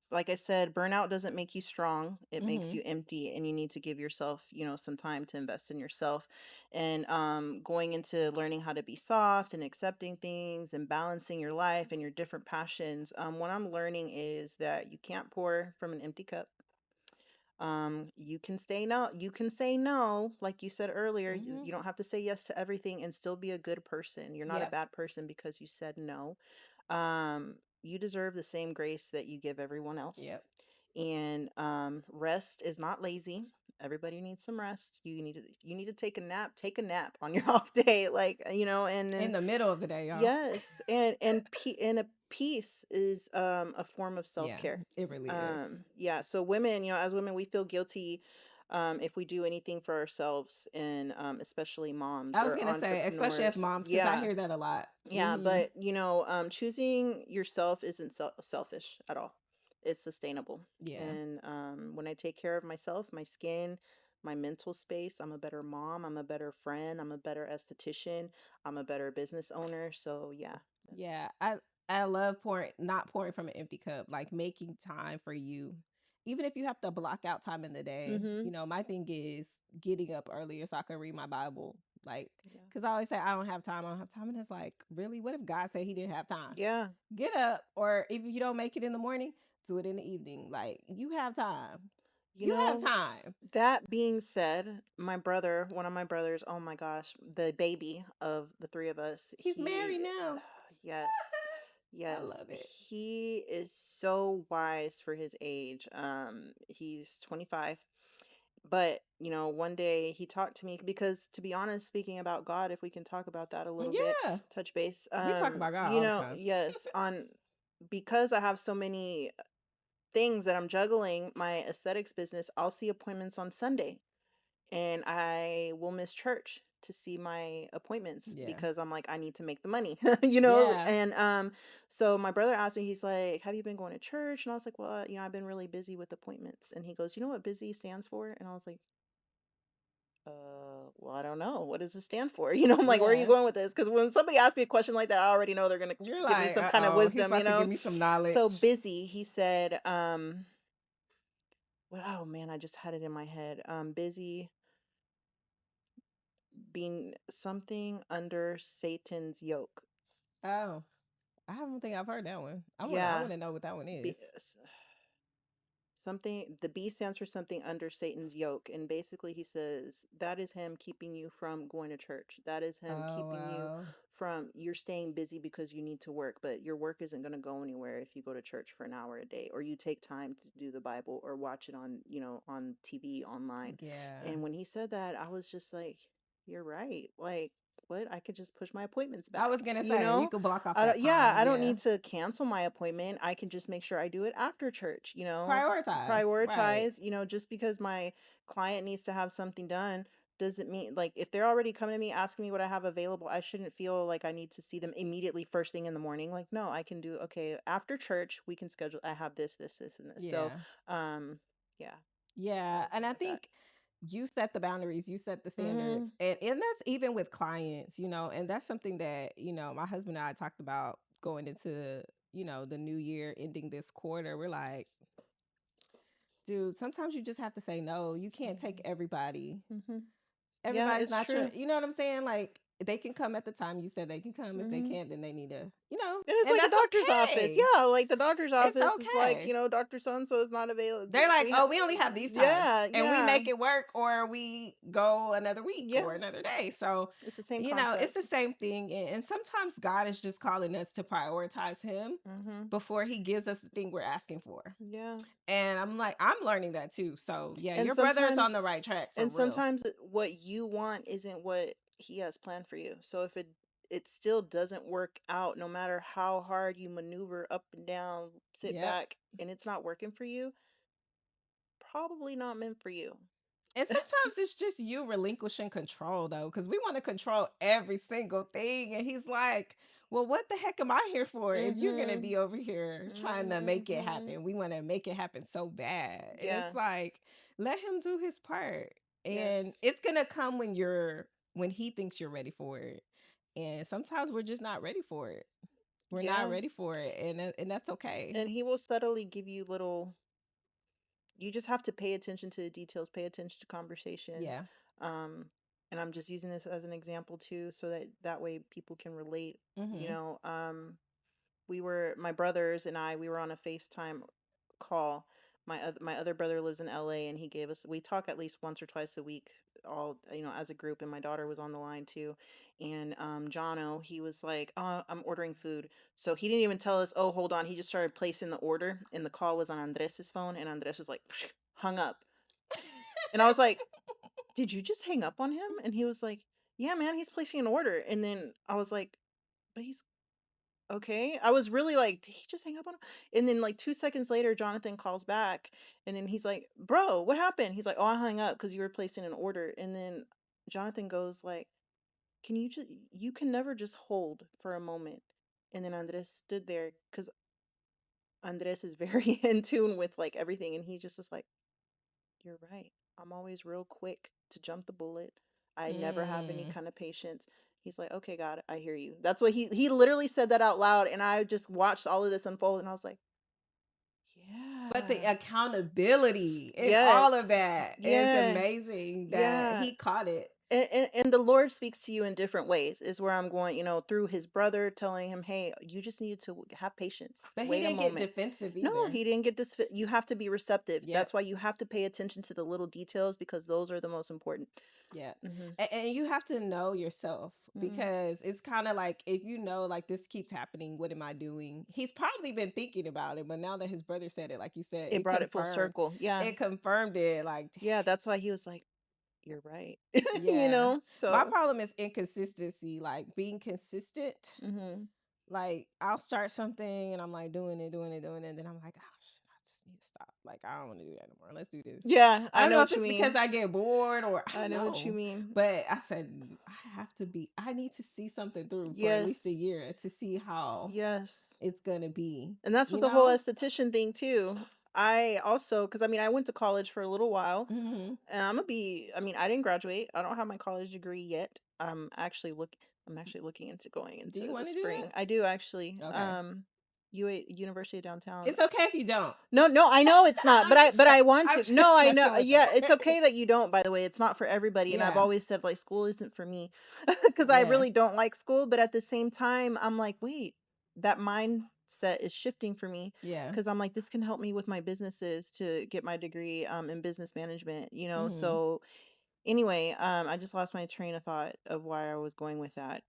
like I said, burnout doesn't make you strong. It makes Mm-hmm. you empty and you need to give yourself, some time to invest in yourself. And going into learning how to be soft and accepting things and balancing your life and your different passions. What I'm learning is that you can't pour from an empty cup. You can say no, like you said earlier. Mm-hmm. You don't have to say yes to everything and still be a good person. You're not a Yep. bad person because you said no. You deserve the same grace that you give everyone else. Yep. And rest is not lazy. Everybody needs some rest. You need to take a nap. Take a nap on your off day, like and In then the middle of the day, y'all. yes, and a peace is a form of Yeah, self-care. it really is. Yeah, so women, as women, we feel guilty if we do anything for ourselves, and especially moms I was or gonna say, especially as entrepreneurs. moms, because I Yeah. hear that a lot. Yeah, Mm-hmm. but choosing yourself isn't selfish at all. It's sustainable. Yeah. And when I take care of myself, my skin, my mental space, I'm a better mom, I'm a better friend, I'm a better esthetician, I'm a better business owner. So yeah, that's Yeah, I love pouring, not pouring from an empty cup, like making time for you. Even if you have to block out time in the day, mm-hmm. my thing is getting up earlier so I can read my Bible. Like, Yeah. because I always say, I don't have time, I don't have time. And it's like, really? What if God said he didn't have time? Yeah. Get up. Or if you don't make it in the morning, do it in the evening. Like, you have time. You You have know, time. that being said, my brother, one of my brothers, oh my gosh, the baby of the three of us, He's married now. yes, I yes, love it. he is so wise for his age. He's 25. But, one day he talked to me because, to be honest, speaking about God, if we can talk about that a little bit, Yeah. touch base, We talk about God all the time. yes, because I have so many things that I'm juggling my aesthetics business, I'll see appointments on Sunday and I will miss church to see my appointments Yeah. because I'm like, I need to make the money, Yeah. and so my brother asked me, he's like, have you been going to church? And I was like, well, I've been really busy with appointments. And he goes, you know what busy stands for? And I was like, well, I don't know. What does it stand for? I'm like, where are you Yeah. going with this? Because when somebody asks me a question like that, I already know they're gonna You're give me like, some uh kind of oh, he's wisdom, about to give me some So knowledge. busy, he said, well, oh man, I just had it in my head. Busy being something under Satan's yoke. Oh, I don't think I've heard that one. I Yeah, want to know what that one be, is. something, the B stands for something under Satan's yoke. And basically he says that is him keeping you from going to church. That is him Oh, keeping you wow. from, you're staying busy because you need to work, but your work isn't going to go anywhere if you go to church for an hour a day, or you take time to do the Bible or watch it on, on TV online. Yeah. And when he said that, I was just like, you're right. Like, what? I could just push my appointments I was back, gonna say you could block off that yeah, time. I don't Yeah. need to cancel my appointment. I can just make sure I do it after church, Prioritize. Right. prioritize, just because my client needs to have something done doesn't mean, like, if they're already coming to me asking me what I have available, I shouldn't feel like I need to see them immediately first thing in the morning. Like, no, I can do, okay, after church, we can schedule, I have this, and this. So, Yeah. yeah, Yeah. I'll And I do that. think you set the boundaries, you set the Mm-hmm. standards. And that's even with clients, and that's something that, my husband and I talked about going into, the new year, ending this quarter. We're like, dude, sometimes you just have to say no. You can't take everybody. Mm-hmm. Yeah, Everybody's it's not your, true. you know what I'm saying? Like, they can come at the time you said they can come. If they Mm-hmm. can't, then they need to, And it's and like a that's doctor's office. okay. Yeah, like the doctor's It's office is like, okay. Dr. So and so is not available. They're like, oh, we only have these times, Yeah, and we yeah, make it work, or we go another week yeah. or another day. So, It's the same it's concept. the same thing. And sometimes God is just calling us to prioritize Him Mm-hmm. before He gives us the thing we're asking for. Yeah. And I'm like, I'm learning that too. So, yeah, And your brother is on sometimes, the right track for real. what you want isn't what he has planned for you. So if it still doesn't work out, no matter how hard you maneuver up and down, sit Yep. back, and it's not working for you, probably not meant for you. And sometimes it's just you relinquishing control, though, because we want to control every single thing. And he's like, well, what the heck am I here for if you're going to Mm-hmm. be over here trying to make it Mm-hmm. happen? We want to make it happen so bad. And Yeah. it's like, let him do his part. And Yes. it's going to come when he thinks you're ready for it. And sometimes we're just not ready for it. We're not Yeah. ready for it. And that's okay. And he will subtly give you little, you just have to pay attention to the details, pay attention to conversations. Yeah. um and I'm just using this as an example too, so that way people can relate. you Mm-hmm. know um my brothers and we were on a FaceTime call. My other brother lives in LA, and we talk at least once or twice a week, all, as a group, and my daughter was on the line too. And Jono, he was like, "Oh, I'm ordering food." So he didn't even tell us, "Oh, hold on." He just started placing the order, and the call was on Andres's phone, and Andres was like, hung up. And I was like, "Did you just hang up on him?" And he was like, "Yeah, man, he's placing an order." And then I was like, "But he's okay." I was really like, "Did he just hang up on him?" And then like 2 seconds later, Jonathan calls back, and then he's like, "Bro, what happened?" He's like, "Oh, I hung up because you were placing an order." And then Jonathan goes like, "Can you can never just hold for a moment." And then Andres stood there because Andres is very in tune with like everything, and he just was like, "You're right. I'm always real quick to jump the bullet. I never have any Mm. kind of patience." He's like, "Okay, God, I hear you." That's what he literally said that out loud, and I just watched all of this unfold, and I was like, But the "Yeah. accountability and all of Yes. that is Yeah. amazing that Yeah." he caught it. And the Lord speaks to you in different ways, is where I'm going, through his brother telling him, "Hey, you just needed to have patience. But he Wait a didn't get moment." defensive No, either. he didn't get this. You have to be receptive. Yep. That's why you have to pay attention to the little details, because those are the most important. Yeah. Mm-hmm. And you have to know yourself, Mm-hmm. because it's kind of like, if you know, like, this keeps happening, what am I doing? He's probably been thinking about it, but now that his brother said it, like you said, It brought it full circle. Yeah. it confirmed it. Like, Yeah. That's why he was like, "You're right." yeah. My So. problem is inconsistency, like being consistent. Mm-hmm. Like, I'll start something and I'm like doing it, and then I'm like, oh shit, I just need to stop. Like, I don't want to do that anymore. Let's do this. Yeah. I I don't know know if what you it's because mean. I get bored or I I don't know what you know. mean. But I said, I need to see something through for at least a Yes. year to see how Yes. it's gonna be, And that's what you the whole know? esthetician thing too. I also, because I went to college for a little while, Hmm. and I didn't graduate. I don't have my college degree yet. I'm actually looking into going Do you into the want to do spring. I do actually. that? Okay. University of Downtown. It's okay if you don't. No, no, I know it's not, but I'm I just but I want I'm to. No, just I know. messing with Yeah, it's her. okay that you don't, by the way. It's not for everybody, and I've Yeah. always said like school isn't for me, because I Yeah. really don't like school, but at the same time I'm like, wait, that mind mindset is shifting for me, Yeah. because I'm like, this can help me with my businesses to get my degree in business management, Mm-hmm. so anyway, I just lost my train of thought of why I was going with that.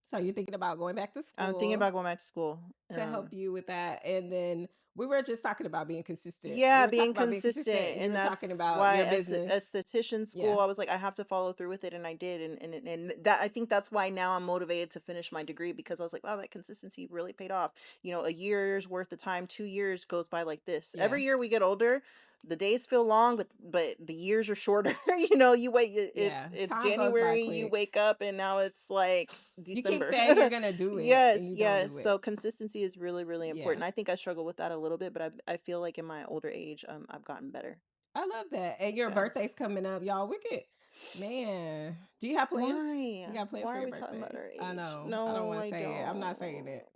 So you're thinking about going back to I'm thinking school about going back to school. to help you with that. And then we were just talking about being consistent. We Yeah, were talking being about being consistent. consistent, And you and were talking that's about why your as business. esthetician Yeah. school, I was like, I have to follow through with it, and I did, and that, I think that's why now I'm motivated to finish my degree, because I was like, wow, that consistency really paid off. A year's worth of time, 2 years goes by like this. Yeah. Every year we get older, the days feel long, but the years are shorter. You wait, Yeah. it's Time goes by January, you quick. wake up, and now it's like You keep December. saying you're going to do it Yes, and you don't yes. do So it. consistency is really, really Yeah. important. I think I struggle with that a little bit, but I feel like in my older age, I've gotten better. I love that. And your Yeah. birthday's coming up, y'all. Wicked. Man. Do you have plans? Why? You got plans Why for are your we talking about birthday? our I age? know. I don't No, want to I say it. I'm not saying don't. it.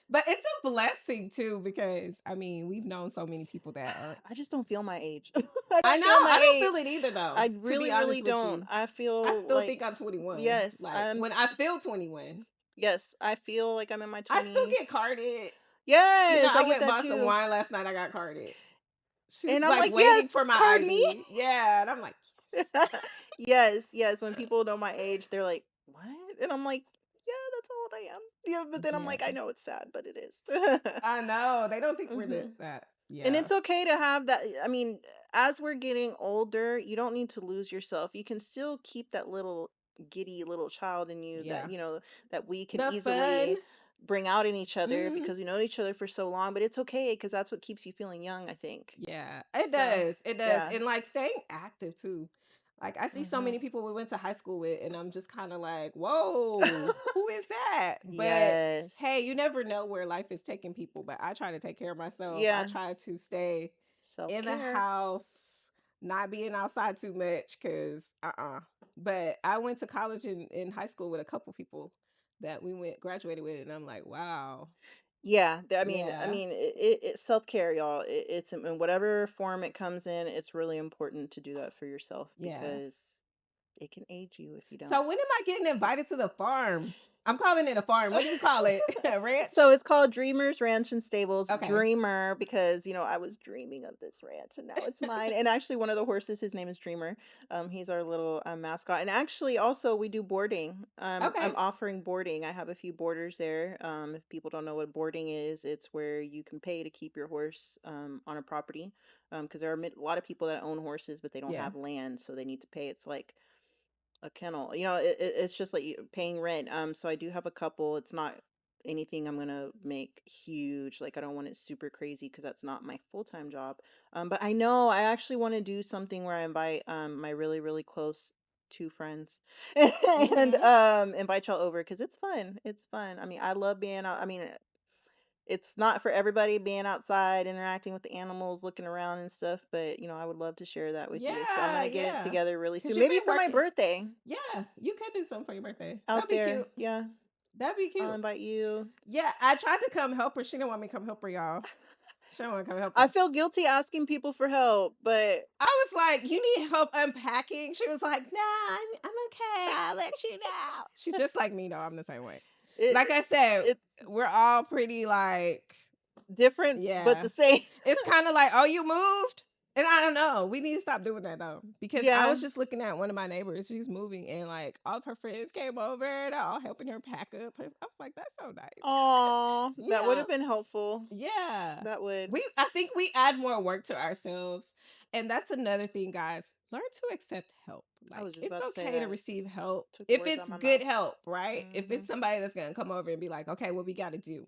But it's a blessing too, because I mean, we've known so many people that are. I just don't feel my age. I I don't know. feel my I don't age. feel it either, though. I To be really, honest really with don't. you, I I feel still like, think I'm 21. yes, Like when I feel 21, yes, I feel like I'm in my I still get 20s. carded. Yes, I I went get and that bought some too. wine last night. I got carded. She's And I'm like like, waiting yes, for my card me. ID. Yeah, and I'm like, yes. Yes, yes. When people know my age, they're like, what? And I'm like, yeah, that's how old I am. Yeah, but then I'm Yeah, like, I know it's sad, but it is. I know. They don't think we're Hmm. that. And Yeah, it's okay to have that. I mean, as we're getting older, you don't need to lose yourself. You can still keep that little giddy little child in you yeah. that we can The fun. easily bring out in each other Hmm. because we know each other for so long, but it's okay because that's what keeps you feeling young, I think. Yeah, it So, does. It does. yeah. And like staying active too. Like I see so Hmm. many people we went to high school with, and I'm just kind of like, whoa, who is that? But hey, Yes. you never know where life is taking people. But I try to take care of myself. I Yeah. try to stay in the Self-care. house, not being outside too much, because But I went to college in high school with a couple people that we went graduated with, and I'm like, wow, Yeah, I yeah, mean, it self-care, y'all. It's in whatever form it comes in, it's really important to do that for yourself yeah. because it can age you if you don't. So when am I getting invited to the farm? I'm calling it a farm. What do you call it? A So ranch? it's called Dreamers Ranch and Stables. Okay. Dreamer because I was dreaming of this ranch and now it's mine. And actually, one of the horses, his name is Dreamer. He's our little mascot. And actually, also we do boarding. I'm Okay. offering boarding. I have a few boarders there. If people don't know what boarding is, it's where you can pay to keep your horse on a property. Because there are a lot of people that own horses, but they don't Yeah. have land, so they need to pay. It's like a kennel. It's just like paying rent. So I do have a couple. It's not anything I'm gonna make huge. Like I don't want it super crazy because that's not my full-time job. But I know I actually want to do something where I invite my really, really close two friends and Mm-hmm. invite y'all over because it's fun. It's fun. I mean, I love being out. I mean, it's not for everybody being outside, interacting with the animals, looking around and stuff, but I would love to share that with you. So I'm Yeah, gonna get it yeah. together really Because soon. you've Maybe been for my working. birthday Yeah, you could do something for your birthday. That'd out be there. cute. Yeah. That'd be I'll cute. invite you. Yeah, I tried to come help her. She didn't want me to come help her, y'all. She didn't want to come help I her. feel guilty asking people for help, but I was like, "You need help unpacking?" She was like, "Nah, I'm okay. I'll let you know." She's just like me, though. I'm the same way. it Like I said, it's we're all pretty like, different but yeah. the same. It's kind of like, "Oh, you moved?" And I don't know. We need to stop doing that though, because I Yeah. was just looking at one of my neighbors. She's moving, and like all of her friends came over. They're all helping her pack up. I was like, "That's so nice." Aw, that would Yeah. have been helpful. Yeah. That would. I think we add more work to ourselves. And that's another thing, guys. Learn to accept help. I Like was just it's about to say okay to that. receive help. Took the If words out it's my good mouth. help, right? If Hmm. it's somebody that's gonna come over and be like, okay, what we gotta do.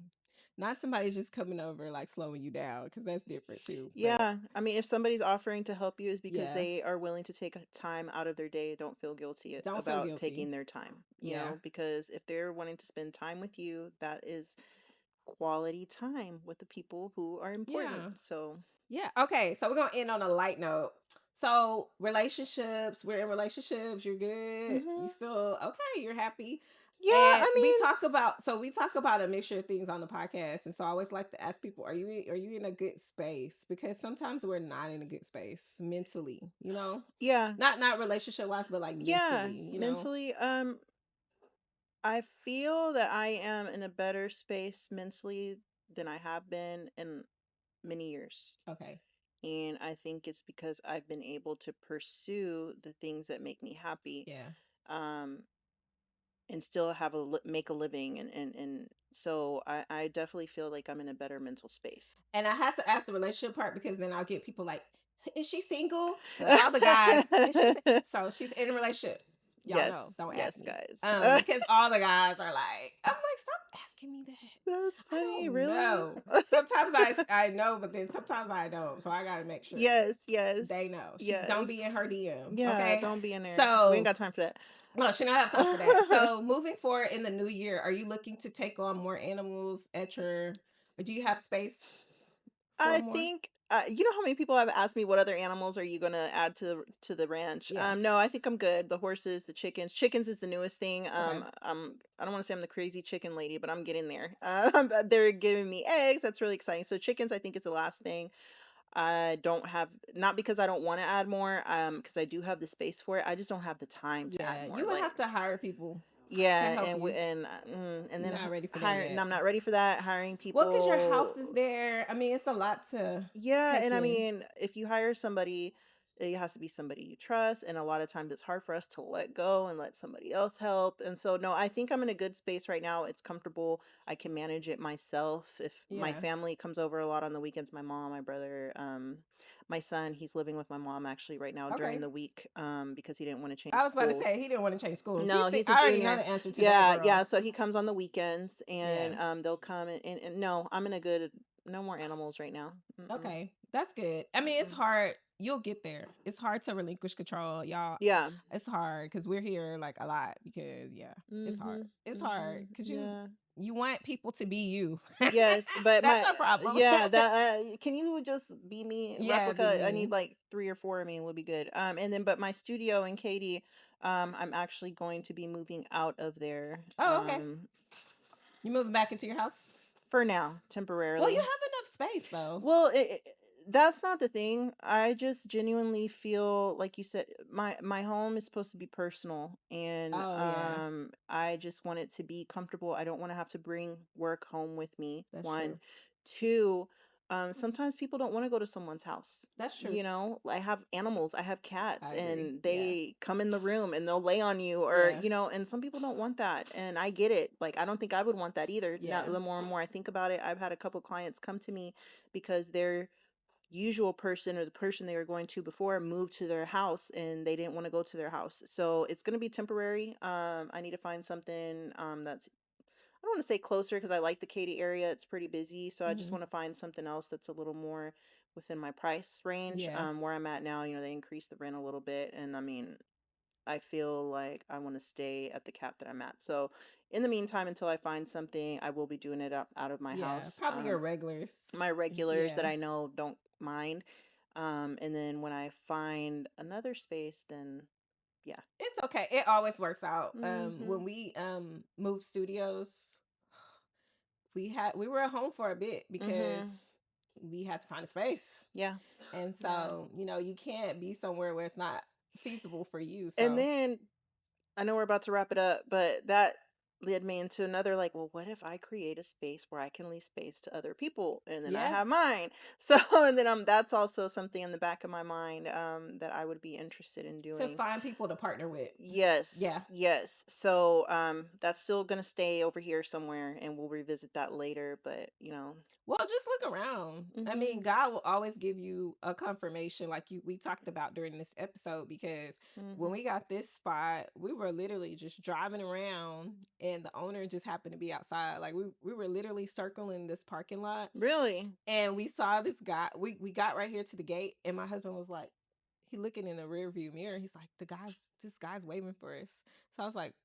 Not somebody just coming over like slowing you down, because that's different too. But Yeah, I mean, if somebody's offering to help you is because yeah, they are willing to take time out of their day. Don't feel guilty don't feel about guilty. taking their time, Yeah. because if they're wanting to spend time with you, that is quality time with the people who are important. Yeah. So, Yeah. Okay. So we're gonna end on a light note. So relationships, we're in relationships, you're good, you hmm, still okay, you're happy. yeah, And I we mean, talk about a mixture of things on the podcast. And so I always like to ask people, are you in a good space? Because sometimes we're not in a good space mentally, you know? yeah, Not relationship wise, but like yeah, mentally, you know? mentally, I feel that I am in a better space mentally than I have been in many years. Okay. And I think it's because I've been able to pursue the things that make me happy, Yeah. um, and still have make a living. And so I definitely feel like I'm in a better mental space. And I had to ask the relationship part because then I'll get people like, is she single? All the guys, is she so she's in a relationship. Y'all Yes, know, don't ask yes, me. guys. Because all the guys are like, I'm like, stop asking me that. That's I funny, don't really? know. Sometimes I know, but then sometimes I don't. So I gotta make sure Yes, yes, they know. She don't yes. be in her DM. Yeah, Okay. don't be in there. We ain't So got time for that. no, she don't have time for that. So moving forward in the new year, are you looking to take on more animals at your or do you have space for I more? think you know how many people have asked me what other animals are you gonna add to the ranch? Yeah. No, I think I'm good. The horses, the chickens. Chickens is the newest thing. Okay. I don't want to say I'm the crazy chicken lady, but I'm getting there. They're giving me eggs. That's really exciting. So chickens, I think, is the last thing. I don't have, not because I don't want to add more, because I do have the space for it. I just don't have the time to add Yeah. more. You would Like, have to hire people to yeah, help you. and You're then not ready for that hire. And yet. I'm not ready for that. Hiring Well, because your house is people. there. I mean, it's a lot to Yeah, take and I in. mean, if you hire somebody, it has to be somebody you trust, and a lot of times it's hard for us to let go and let somebody else help. And so, no, I think I'm in a good space right now. It's comfortable. I can manage it myself. If my Yeah. family comes over a lot on the weekends, my mom, my brother, my son, he's living with my mom actually right now during Okay. the week, because he didn't want to I change was about to schools. say he didn't want to change schools. No, he's a I already know junior. the answer to that, Yeah, girl. yeah. So he comes on the weekends, Yeah. and they'll come and no, I'm in a good. No more animals right now. Mm-mm. Okay. That's good. I mean, it's Mm-mm. hard. You'll get there. It's hard to relinquish control, y'all. Yeah. It's hard because we're here like a lot because yeah, it's hard. Mhm. It's hard Mhm. because Yeah. you want people to be you. Yes, but That's my a problem. yeah, that can you just be me Yeah, be replica? I need me. like 3 or 4 of me would be good. And then but my studio in Katy, I'm actually going to be moving out of there Oh, okay. You moving back into your house? for now, Well, you temporarily. have enough space though. Well, that's not the thing. I just genuinely feel like you said my home is supposed to be personal, and Oh yeah, I just want it to be comfortable. I don't want to have to bring work home with me. that's One, true. two, sometimes people don't want to go to someone's house. That's true. You know, I have animals, I have cats, I agree. and Yeah, they come in the room and they'll lay on you, or yeah, and some people don't want that, and I get it. Like I don't think I would want that either. Now, yeah. the more and more I think about it, I've had a couple clients come to me because their usual person or the person they were going to before moved to their house and they didn't want to go to their house. So it's going to be temporary. I need to find something that's, I don't want to say closer because I like the Katy area. It's pretty busy. So I just Hmm. want to find something else that's a little more within my price range. Yeah. Where I'm at now, they increased the rent a little bit. And I mean, I feel like I want to stay at the cap that I'm at. So in the meantime, until I find something, I will be doing it out of my Yeah, house. probably your regulars. My regulars that Yeah, I know don't mind. And then when I find another space, then yeah. it's okay. It always works out. Mhm. When we moved studios, we were at home for a bit Mhm. because we had to find a space, Yeah. and Yeah. so you can't be somewhere where it's not feasible for you. And So then I know we're about to wrap it up, but that led me into another like, well, what if I create a space where I can leave space to other people and then I yeah, have mine? So, and then that's also something in the back of my mind that I would be interested in to doing. find people to partner with. Yes, Yeah. yes. So, that's still gonna stay over here somewhere, and we'll revisit that later. But Well, just look around. I mean, mhm, God will always give you a confirmation, like we talked about during this episode. Because when mhm. we got this spot, we were literally just driving around, and the owner just happened to be outside. Like we were literally circling this parking lot, Really? and we saw this guy. We got right here to the gate, and my husband was like, he looking in the rear view mirror. He's like, this guy's waving for us. So I was like,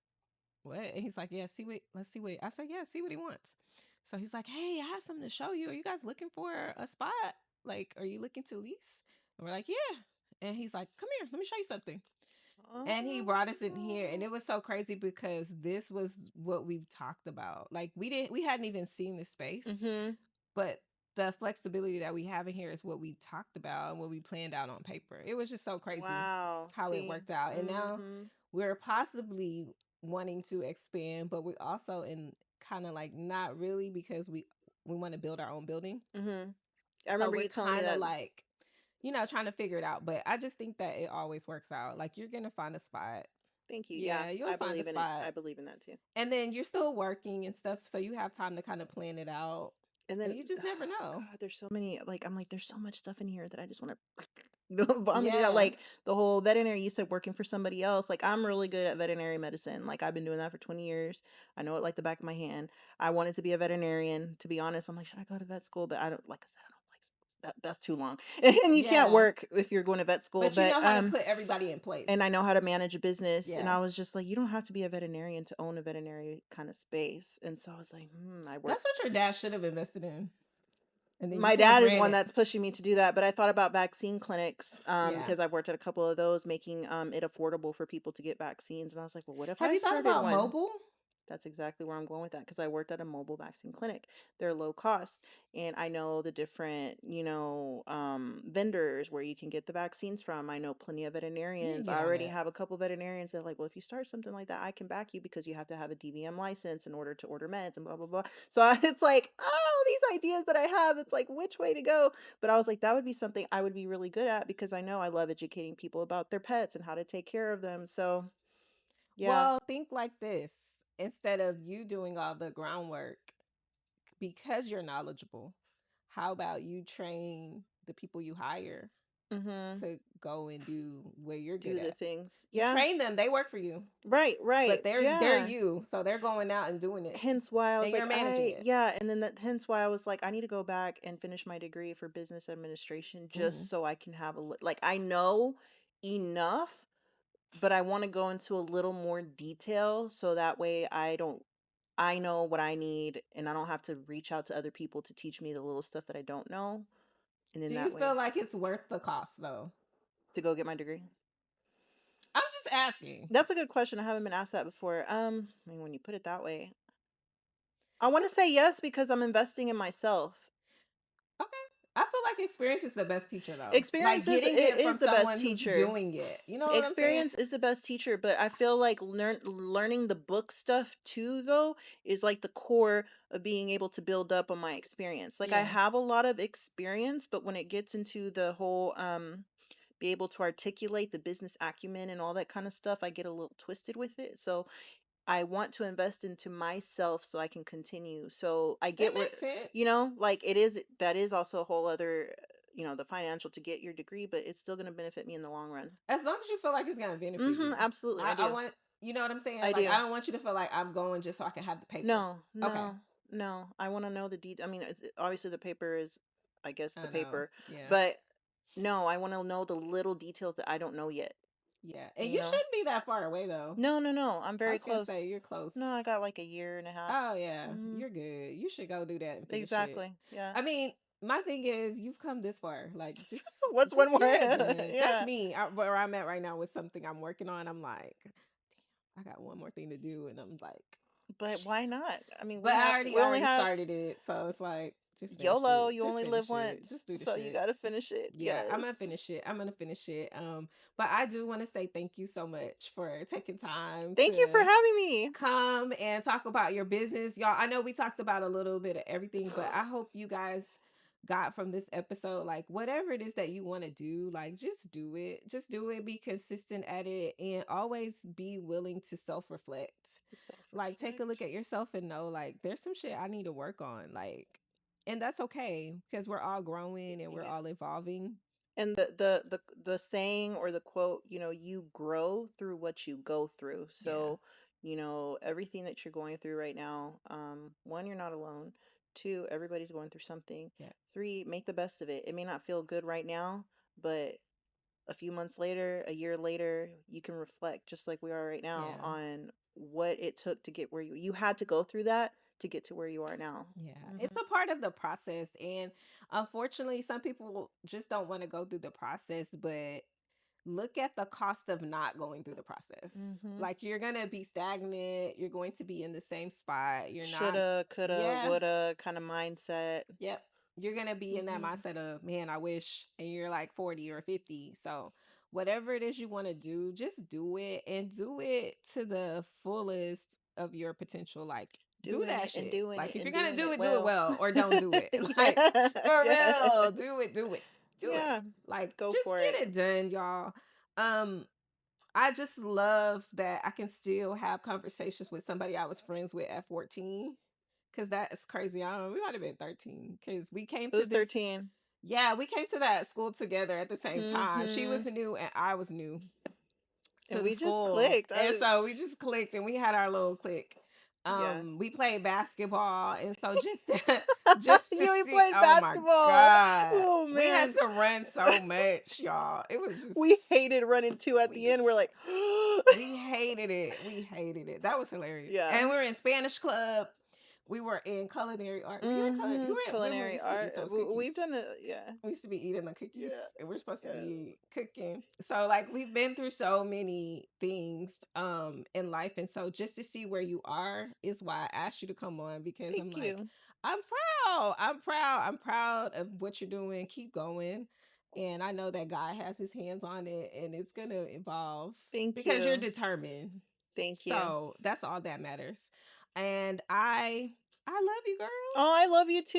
what? And he's like, yeah, let's see what, I said, yeah, see what he wants. So he's like, hey, I have something to show you. Are you guys looking for a spot? Like, are you looking to lease? And we're like, yeah. And he's like, come here, let me show you something. And he brought us in here, and Oh. it was so crazy because this was what we've talked about. Like, we hadn't even seen the space, Mhm. but the flexibility that we have in here is what we talked about and what we planned out on paper. It was just so crazy Wow. how it See. worked out. And now Mhm. we're possibly wanting to expand, but we also in kind of like not really because we want to build our own building. Mm-hmm. I So remember we're you telling me kind of that. like, trying to figure it out. But I just think that it always works out. Like you're gonna find a spot. Thank you. Yeah, Yeah, you'll I find a believe in it. spot. I believe in that too. And then you're still working and stuff, so you have time to kind of plan it out. And then, And you just never know. God, there's so many. Like, I'm like, there's so much stuff in here that I just want to vomit it out. Yeah. Like the whole veterinary. You said working for somebody else. Like, I'm really good at veterinary medicine. Like, I've been doing that for 20 years. I know it like the back of my hand. I wanted to be a veterinarian. To be honest, I'm like, should I go to vet school? But I don't. Like I said, I don't like school. That's too long, and you can't Yeah. work if you're going to vet school. But you But know how to put everybody in and place. I know how to manage a business. And Yeah. I was just like, you don't have to be a veterinarian to own a veterinary kind of space. And so I was like, I work. That's what your dad should have invested in. And then you My could have dad is ran one it. that's pushing me to do that, but I thought about vaccine clinics Yeah. because I've worked at a couple of those, making it affordable for people to get vaccines. And I was like, well, what if Have I you thought started about one? mobile? That's exactly where I'm going with that because I worked at a mobile vaccine clinic. They're low cost, and I know the different, vendors where you can get the vaccines from. I know plenty of You can veterinarians. get I all already that. have a couple veterinarians that are like, well, if you start something like that, I can back you because you have to have a DVM license in order to order meds and blah blah blah. So it's like, oh, these ideas that I have, it's like which way to go. But I was like, that would be something I would be really good at because I know I love educating people about their pets and how to take care of them. So yeah. Well, think like this. Instead of you doing all the groundwork, because you're knowledgeable, how about you train the people you hire Mm-hmm. to go and do what you're good Do the at? things. You Yeah. train them, they work for you. Right, right. But they're Yeah. you. So they're going out and doing it. Hence why I And was you're like, managing it. and then hence why I was like, I need to go back and finish my degree for business administration Mm-hmm. just so I can have like, I know enough, but I want to go into a little more detail so that way I know what I need and I don't have to reach out to other people to teach me the little stuff that I don't know. And Do in you that feel way, like it's worth the cost though? to go get my degree. I'm just asking. That's a good question. I haven't been asked that before. I mean, when you put it that way, I want to Because say yes because I'm investing in myself. okay. I feel like experience is the best teacher though. Like Experience is getting it it from is the best someone who's teacher. doing it. You know what I'm saying? Experience is the best teacher, but I feel like learning the book stuff too though is like the core of being able to build up on my experience. Like I Yeah. have a lot of experience, but when it gets into the whole be able to articulate the business acumen and all that kind of stuff, I get a little twisted with it. So I want to invest into myself so I can continue. So I It get where, makes sense. like it is, that is also a whole other, the financial to get your degree, but it's still going to benefit me in the long run. As long as you feel like it's gonna benefit Mm-hmm. you. Absolutely. I I do. want you know what I'm saying? I Like do. I don't want you to feel like I'm going just so I can have the paper. No, Okay. no, no. I want to know the I mean, obviously the paper is, I guess, the I know. paper, Yeah. but no, I want to know the little details that I don't know yet, Yeah. And you you know? shouldn't be that far away though. No, no, no. I'm I very was gonna close. say you're close. No, I got like a year and a half. Oh yeah, Mm-hmm. you're good. You should go do that and finish it. Exactly. Yeah. I mean, my thing is you've come this far. Like just What's one just more? get it done. That's Yeah. me. Where I'm at right now with something I'm working on. I'm like, damn, I got one more thing to do, and I'm like, But shit. why not? I mean, But we I only already have started it, so it's like just finish YOLO. it. You Just only live finish it. once, Just do the so you shit. got to finish it. Yeah, I'm Yes. gonna finish it. I'm gonna finish it. But I do want to say thank you so much for taking time Thank you for to having me. come and talk about your business. Y'all, I know we talked about a little bit of everything, but I hope you guys got from this episode like whatever it is that you want to do, like just do it. Just do it, be consistent at it, and always be willing to self-reflect. Like take a look Self-reflect. at yourself and know like there's some shit I need to work on. Like and that's okay because we're all growing and we're Yeah. all evolving. And the saying or the quote, you grow through what you go through. Yeah. So, everything that you're going through right now, one, you're not alone. Two, everybody's going through something. Yeah. Three, make the best of it. It may not feel good right now, but a few months later, a year later, you can reflect just like we are right now Yeah. on what it took to get where you had to go through that to get to where you are now. Yeah, it's Hmm. a part of the process. And unfortunately, some people just don't want to go through the process, but look at the cost of not going through the process. Hmm. Like you're going to be stagnant, you're going to be in the same spot. You're not, Shoulda, coulda, yeah, woulda kind of mindset. yep. You're going to be in that Hmm. mindset of, man, I wish, and you're like 40 or 50. So whatever it is you want to do, just do it and do it to the fullest of your potential. Like, do Doing that it and shit. doing Like, it if you're and gonna doing it do it well. well, or don't do it. Like, Yeah. for Yes. real, do it, do it, do it. Yeah. Like, Go just for get it. it done, y'all. Um, I just love that I can still have conversations with somebody I was friends with at 14. Cause that is crazy. I don't know. We might have been 13. Cause we came It to was this. 13. Yeah, we came to that school together at the same time. She Mm-hmm. was new and I was new to And the we just school. clicked. And so we just clicked and we had our little click. Yeah. We played basketball, and so just to Yeah, we see, played oh my basketball. God. Oh We had man. to run so much, y'all. It was We just hated running two at the we end. We're like, we hated it. We hated it. That was hilarious. yeah. And we were in Spanish club. We were in culinary art. Were you in culinary? Mm-hmm. You were in, when we Culinary used to art. eat those We've cookies. done it. Yeah. We used to be eating the Yeah. cookies, and we're supposed to Yeah. be cooking. So like we've been through so many things in life, and so just to see where you are is why I asked you to come on, because I'm Thank like, you. I'm proud. I'm proud. I'm proud of what you're doing. Keep going. And I know that God has his hands on it and it's gonna evolve Thank because you're you. determined. Thank you. So that's all that matters. And I love you, girl. Oh, I love you I too.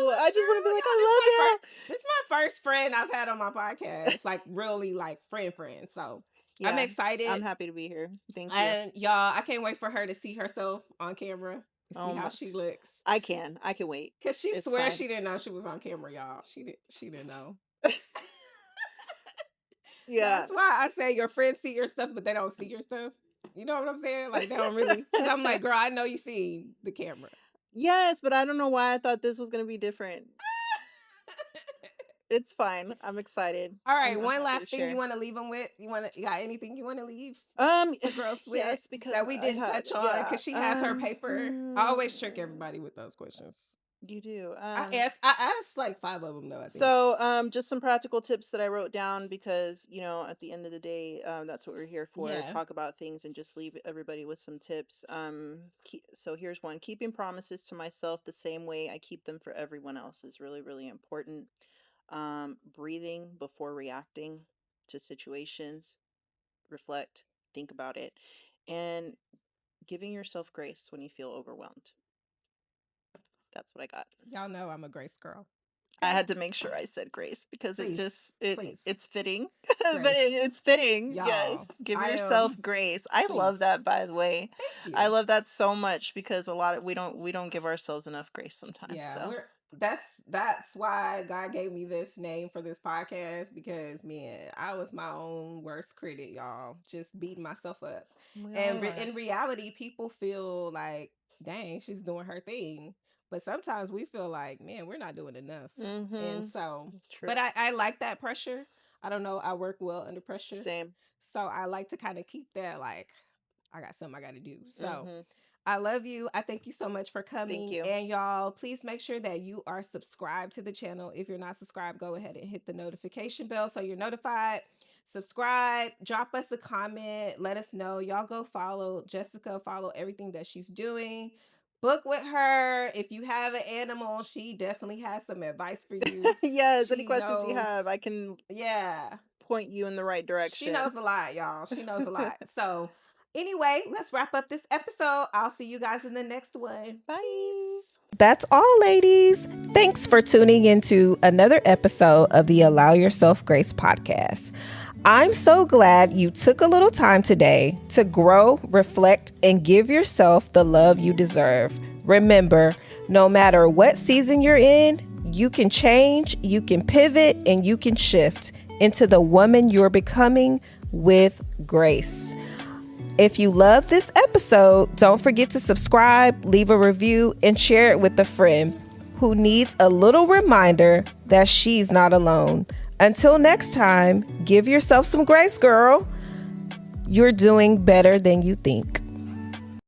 love I you, just want to be girl. like, Y'all, I love this is my first friend I've had on my podcast. Like really like friend. So you. I'm Yeah. excited. I'm happy to be here. Thank you. And y'all, I can't wait for her to see herself on camera and see Oh how my. she looks. I can. I can wait. Cause she It's swears fine. she didn't know she was on camera, y'all. She didn't know. Yeah. That's why I say your friends see your stuff, but they don't see your stuff. You know what I'm saying? Like they don't really. Because I'm like, girl, I know you see the camera. Yes, but I don't know why I thought this was gonna be different. It's fine. I'm excited. All I'm right, I'm one happy to last thing you share. want to leave them with? You got anything you want to leave Um, the girls with yes, because that we I didn't have, touch on? yeah. Because she has her paper. I always trick everybody with those questions. You do. I asked like 5 of them though, I think. So, just some practical tips that I wrote down because, at the end of the day, that's what we're here for, Yeah. talk about things and just leave everybody with some tips. So here's one. Keeping promises to myself the same way I keep them for everyone else is really, really important. Breathing before reacting to situations, reflect, think about it, and giving yourself grace when you feel overwhelmed. That's what I got. Y'all know I'm a Grace girl. I Okay. had to make sure I said grace because it Please, just please. it's fitting. But Grace. it's fitting. Yes. Y'all, Give I yourself am. grace. I Please. love that, by the way. Thank I you. love that so much because a lot of we don't give ourselves enough grace sometimes. Yeah, So that's why God gave me this name for this podcast, because man, I was my own worst critic, y'all. Just beating myself up. we And all are. in reality, people feel like, dang, she's doing her thing. But sometimes we feel like, man, we're not doing enough. And Mm-hmm. so, True. but I like that pressure. I don't know, I work well under pressure. Same. So I like to kind of keep that like, I got something I got to do. So Mm-hmm. I love you. I thank you so much for Thank coming. you. And y'all, please make sure that you are subscribed to the channel. If you're not subscribed, go ahead and hit the notification bell so you're notified. Subscribe, drop us a comment, let us know. Y'all go follow Jessica, follow everything that she's doing. Book with her. If you have an animal, she definitely has some advice for you. Yes. Any She questions you knows, have, I can yeah. point you in the right She direction. knows a lot, y'all. She knows a lot. So, anyway, let's wrap up this episode. I'll see you guys in the next one. Bye. Peace. That's all, ladies. Thanks for tuning into another episode of the Allow Yourself Grace podcast. I'm so glad you took a little time today to grow, reflect, and give yourself the love you deserve. Remember, no matter what season you're in, you can change, you can pivot, and you can shift into the woman you're becoming with grace. If you love this episode, don't forget to subscribe, leave a review, and share it with a friend who needs a little reminder that she's not alone. Until next time, give yourself some grace, girl. You're doing better than you think.